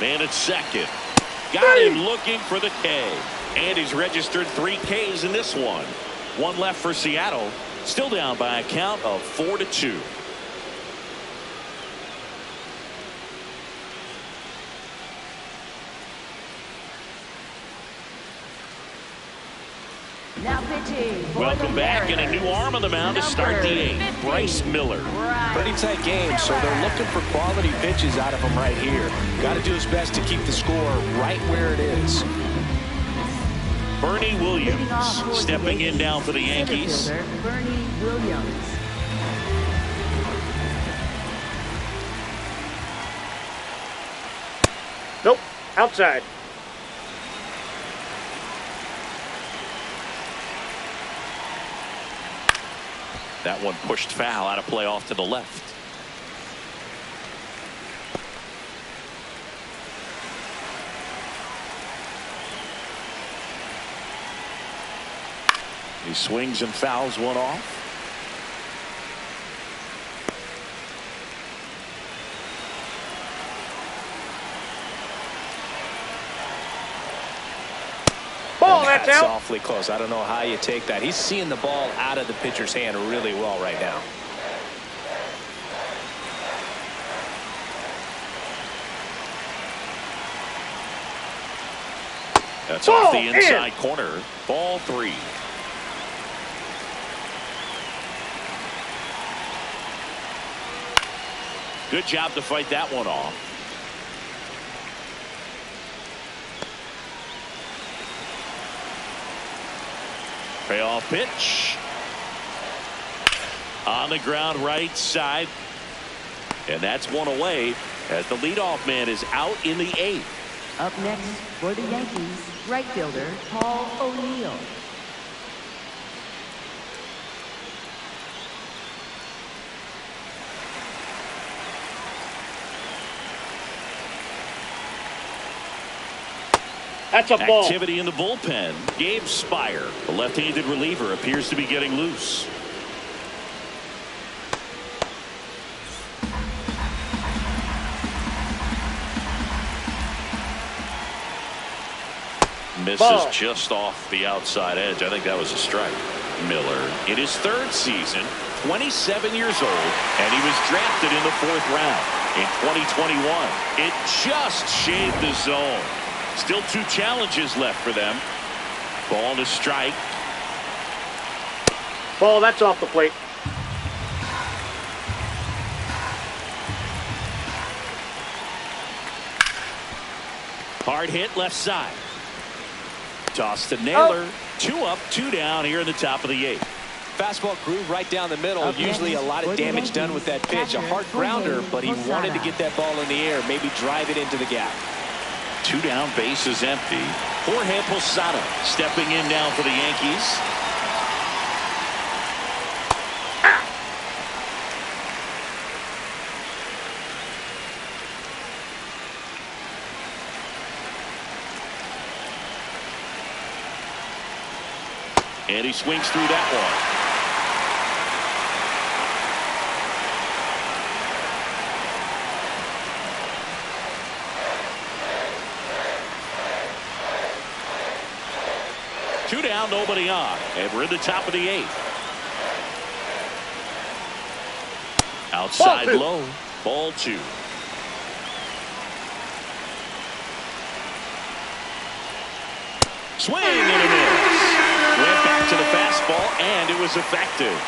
Man at second. Got him looking for the K. And he's registered 3 Ks in this one. One left for Seattle. Still down by a count of 4-2. Now pitching. Welcome back, and a new arm on the mound to start the 8th. Bryce Miller. Pretty tight game, so they're looking for quality pitches out of him right here. Got to do his best to keep the score right where it is. Bernie Williams stepping in now for the Yankees. Bernie Williams. Nope. Outside. That one pushed foul out of play off to the left. He swings and fouls one off. Ball, that's out. Awfully close. I don't know how you take that. He's seeing the ball out of the pitcher's hand really well right now. That's off the inside corner. Ball 3. Good job to fight that one off. Payoff pitch. On the ground right side. And that's one away as the leadoff man is out in the 8th. Up next for the Yankees, right fielder Paul O'Neill. That's a ball. Activity in the bullpen. Gabe Spire, the left-handed reliever, appears to be getting loose. Misses just off the outside edge. I think that was a strike. Miller in his 3rd season, 27 years old, and he was drafted in the 4th round in 2021. It just shaved the zone. Still 2 challenges left for them. Ball to strike. Ball, that's off the plate. Hard hit left side. Toss to Naylor. 2 up, 2 down here in the top of the 8th. Fastball groove right down the middle. Usually a lot of damage done with that pitch. A hard grounder, but he wanted to get that ball in the air, maybe drive it into the gap. 2 down, base is empty. Jorge Posada stepping in now for the Yankees. And he swings through that one. Two down, nobody on, and we're in the top of the 8th. Outside low, ball 2. Swing and a miss. Went back to the fastball, and it was effective.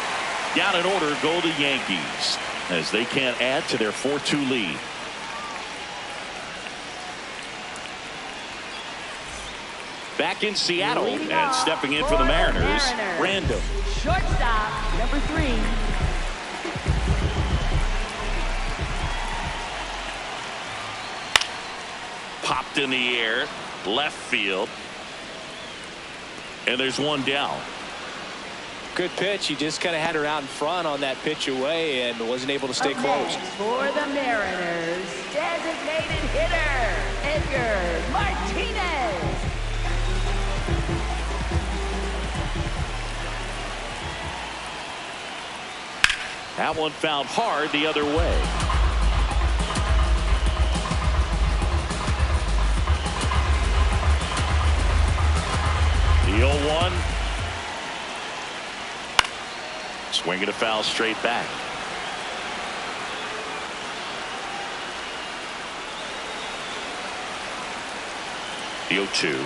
Down in order go the Yankees, as they can't add to their 4-2 lead. Back in Seattle, and stepping in for the Mariners, Random. Shortstop, number 3. Popped in the air, left field. And there's one down. Good pitch. He just kind of had her out in front on that pitch away and wasn't able to stay close. For the Mariners, designated hitter, Edgar Martinez. That one fouled hard the other way. The 0-1. Swinging a foul straight back. The 0-2.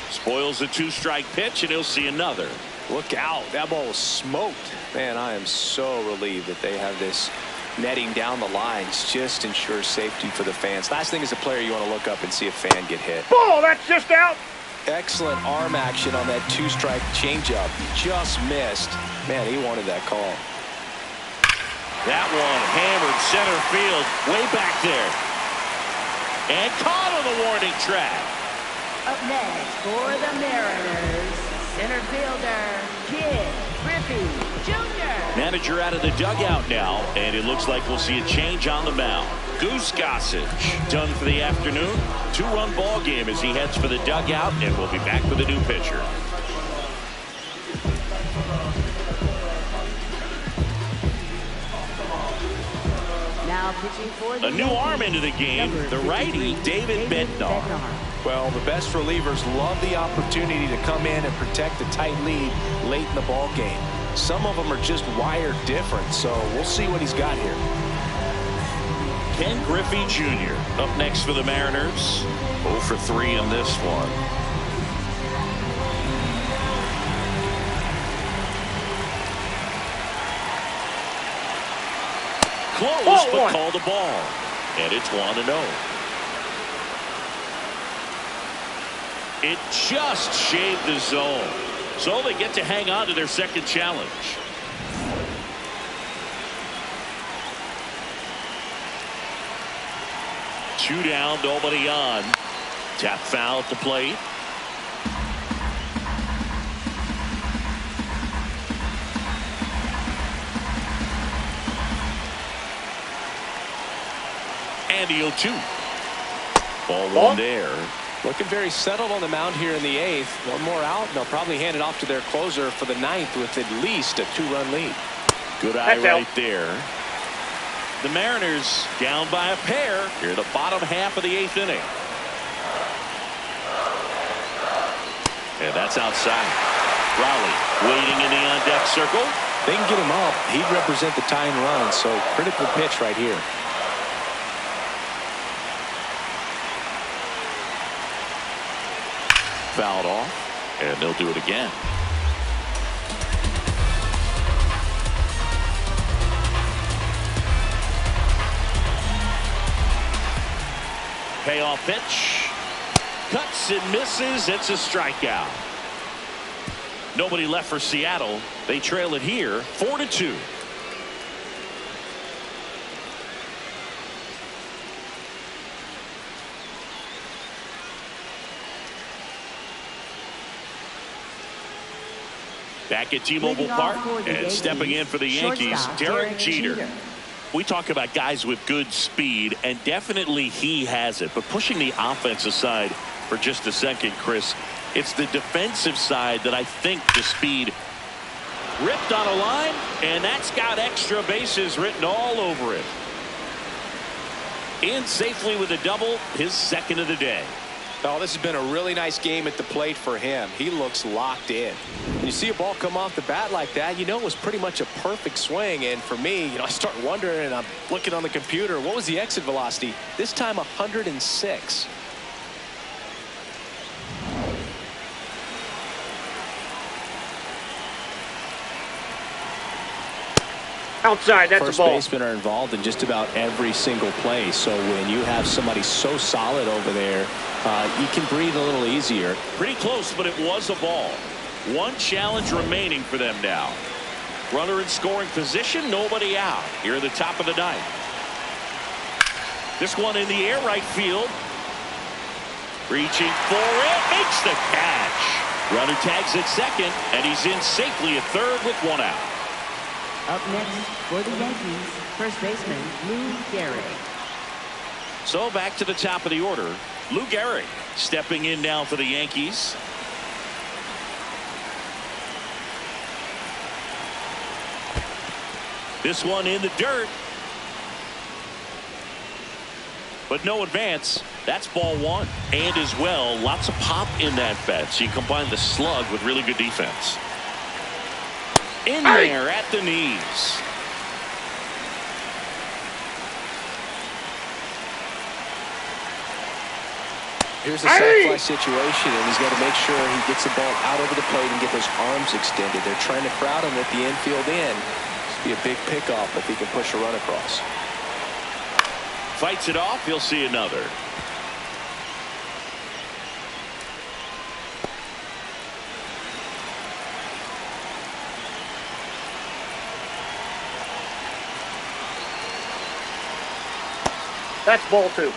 Spoils the 2-strike pitch, and he'll see another. Look out. That ball was smoked. Man, I am so relieved that they have this netting down the lines. Just ensures safety for the fans. Last thing as a player, you want to look up and see a fan get hit. Ball, that's just out. Excellent arm action on that 2-strike changeup. Just missed. Man, he wanted that call. That one hammered center field way back there. And caught on the warning track. Up next for the Mariners, center fielder, Kid Griffey Jr. Manager out of the dugout now, and it looks like we'll see a change on the mound. Goose Gossage done for the afternoon. 2-run ball game as he heads for the dugout, and we'll be back with a new pitcher. Now pitching for the A new arm into the game, the righty, David Bednar. Well, the best relievers love the opportunity to come in and protect a tight lead late in the ball game. Some of them are just wired different, so we'll see what he's got here. Ken Griffey Jr. up next for the Mariners. 0 for 3 in this one. Close, but called a ball. And it's 1-0. It just shaved the zone. So they get to hang on to their second challenge. Two down, nobody on. Tap foul at the plate. And the 0-2. Ball one there. Looking very settled on the mound here in the 8th. One more out, and they'll probably hand it off to their closer for the 9th with at least a 2-run lead. Good eye right there. The Mariners down by a pair here in the bottom half of the 8th inning. And that's outside. Raleigh waiting in the on-deck circle. They can get him up. He'd represent the tying run, so critical pitch right here. Fouled off, and they'll do it again. Payoff pitch. Cuts and misses. It's a strikeout. Nobody left for Seattle. They trail it here 4-2. Back at T-Mobile Park and stepping in for the Yankees, Derek Jeter. We talk about guys with good speed, and definitely he has it. But pushing the offense aside for just a second, Chris, It's the defensive side that I think the speed ripped on a line, and that's got extra bases written all over it. In safely with a double, his second of the day. Oh, this has been a really nice game at the plate for him. He looks locked in. When you see a ball come off the bat like that, you know it was pretty much a perfect swing. And for me, I start wondering, and I'm looking on the computer, what was the exit velocity? This time 106. Outside, that's First a ball. basemen are involved in just about every single play. So when you have somebody so solid over there, you can breathe a little easier. Pretty close, but it was a ball. One challenge remaining for them now. Runner in scoring position, nobody out. Here at the top of the ninth. This one in the air, right field. Reaching for it, makes the catch. Runner tags at second, and he's in safely at third with one out. Up next for the Yankees, first baseman Lou Gehrig. So back to the top of the order. Lou Gehrig stepping in now for the Yankees. This one in the dirt. But no advance. That's ball one. And as well, lots of pop in that bat. So you combine the slug with really good defense. In there at the knees. Here's a sac fly situation, and he's got to make sure he gets the ball out over the plate and get those arms extended. They're trying to crowd him at the infield end. This will be a big pickoff if he can push a run across. Fights it off. You'll see another. That's ball two.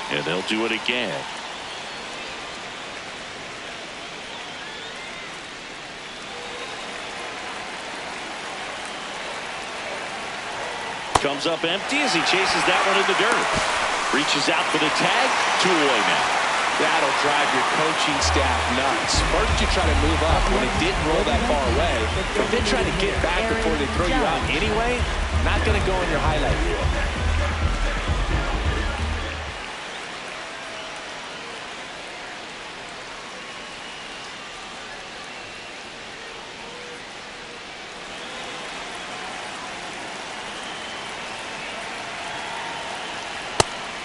And they'll do it again. Comes up empty as he chases that one in the dirt. Reaches out for the tag. Two away now. That'll drive your coaching staff nuts. First you try to move up when it didn't roll that far away, but then try to get back before they throw you out anyway. Not going to go in your highlight reel.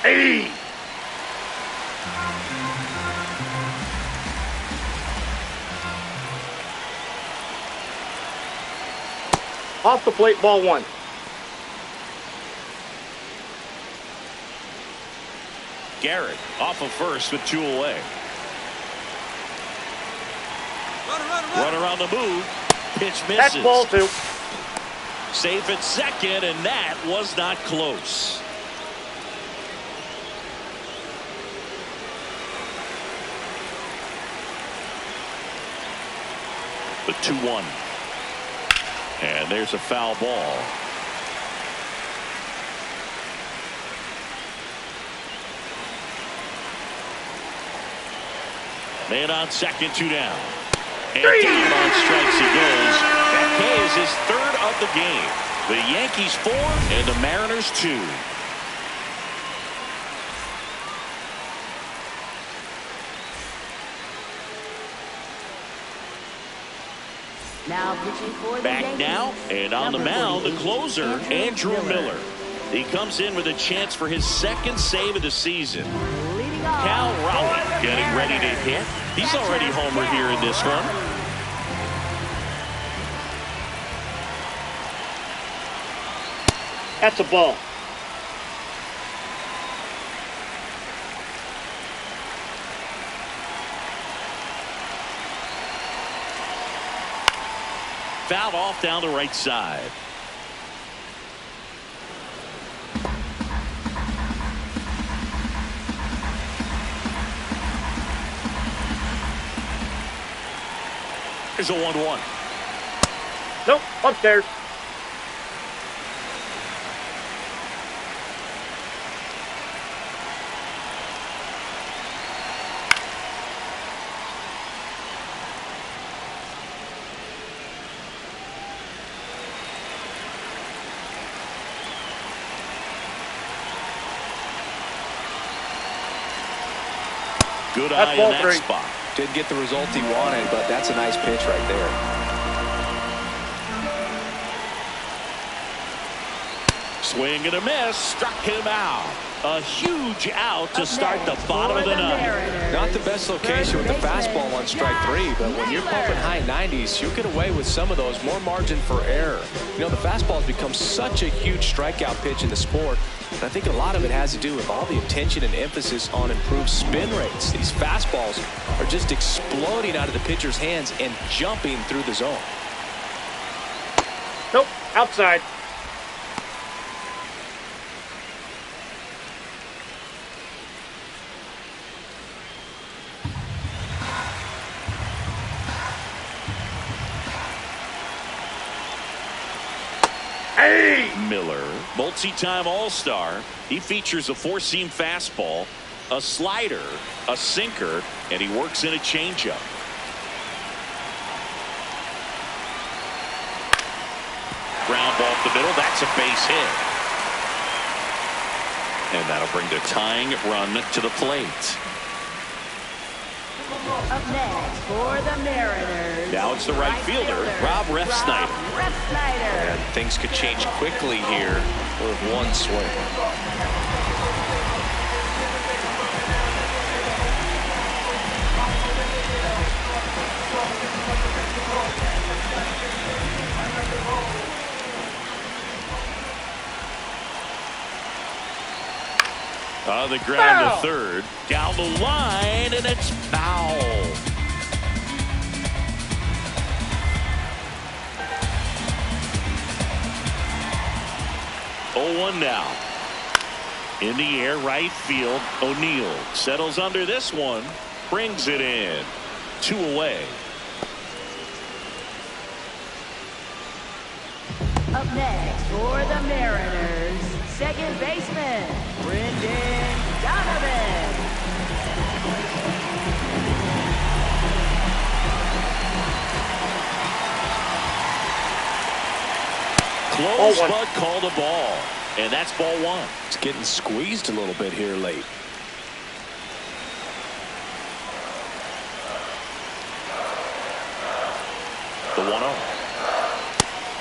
Hey! Off the plate, ball one. Gehrig off of first with two away. Run around the move. Pitch misses. That's ball two. Safe at second, and that was not close. The 2-1. And there's a foul ball. Man on second, two down. And deep on strikes he goes. That K is his third of the game. The Yankees 4 and the Mariners 2. Now pitching for the Back Yankees, now, and on the number mound, the 48, closer, Andrew Miller. He comes in with a chance for his second save of the season. Leading off Cal Raleigh for the getting ready to hit. He's already homered here in this one. That's a ball. Fouled off down the right side. Here's a 1-1. Nope, upstairs. Good That's eye in ball that 3. spot. Didn't get the result he wanted, but that's a nice pitch right there. Swing and a miss. Struck him out. A huge out to start the bottom of the ninth. Not the best location with the fastball on strike 3, but when you're pumping high 90s, you'll get away with some of those. More margin for error. You know, the fastball has become such a huge strikeout pitch in the sport. And I think a lot of it has to do with all the attention and emphasis on improved spin rates. These fastballs are just exploding out of the pitcher's hands and jumping through the zone. Nope, outside. Miller, multi-time All-Star. He features a 4-seam fastball, a slider, a sinker, and he works in a changeup. Ground ball up the middle. That's a base hit. And that'll bring the tying run to the plate. Up next for the Mariners. Now it's the right fielder, Rob Refsnyder. And things could change quickly here with one swing. On the ground to third. Down the line, and it's foul. Oh, 1 now. In the air, right field. O'Neill settles under this one. Brings it in. 2 away. Up next for the Mariners, second baseman, Brendan Donovan. Close, but called a ball. And that's ball 1. It's getting squeezed a little bit here late. The 1-0.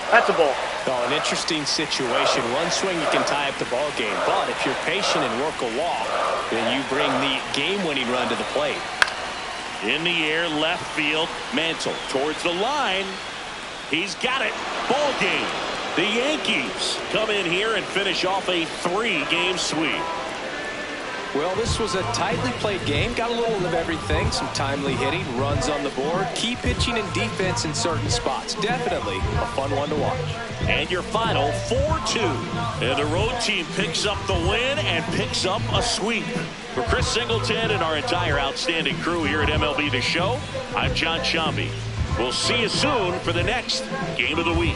That's a ball. Oh, an interesting situation. One swing, you can tie up the ball game. But if you're patient and work a walk, then you bring the game-winning run to the plate. In the air, left field. Mantle towards the line. He's got it. Ball game. The Yankees come in here and finish off a 3-game sweep. Well, this was a tightly played game. Got a little of everything. Some timely hitting, runs on the board, key pitching and defense in certain spots. Definitely a fun one to watch. And your final 4-2. And the road team picks up the win and picks up a sweep. For Chris Singleton and our entire outstanding crew here at MLB The Show, I'm John Shambi. We'll see you soon for the next Game of the Week.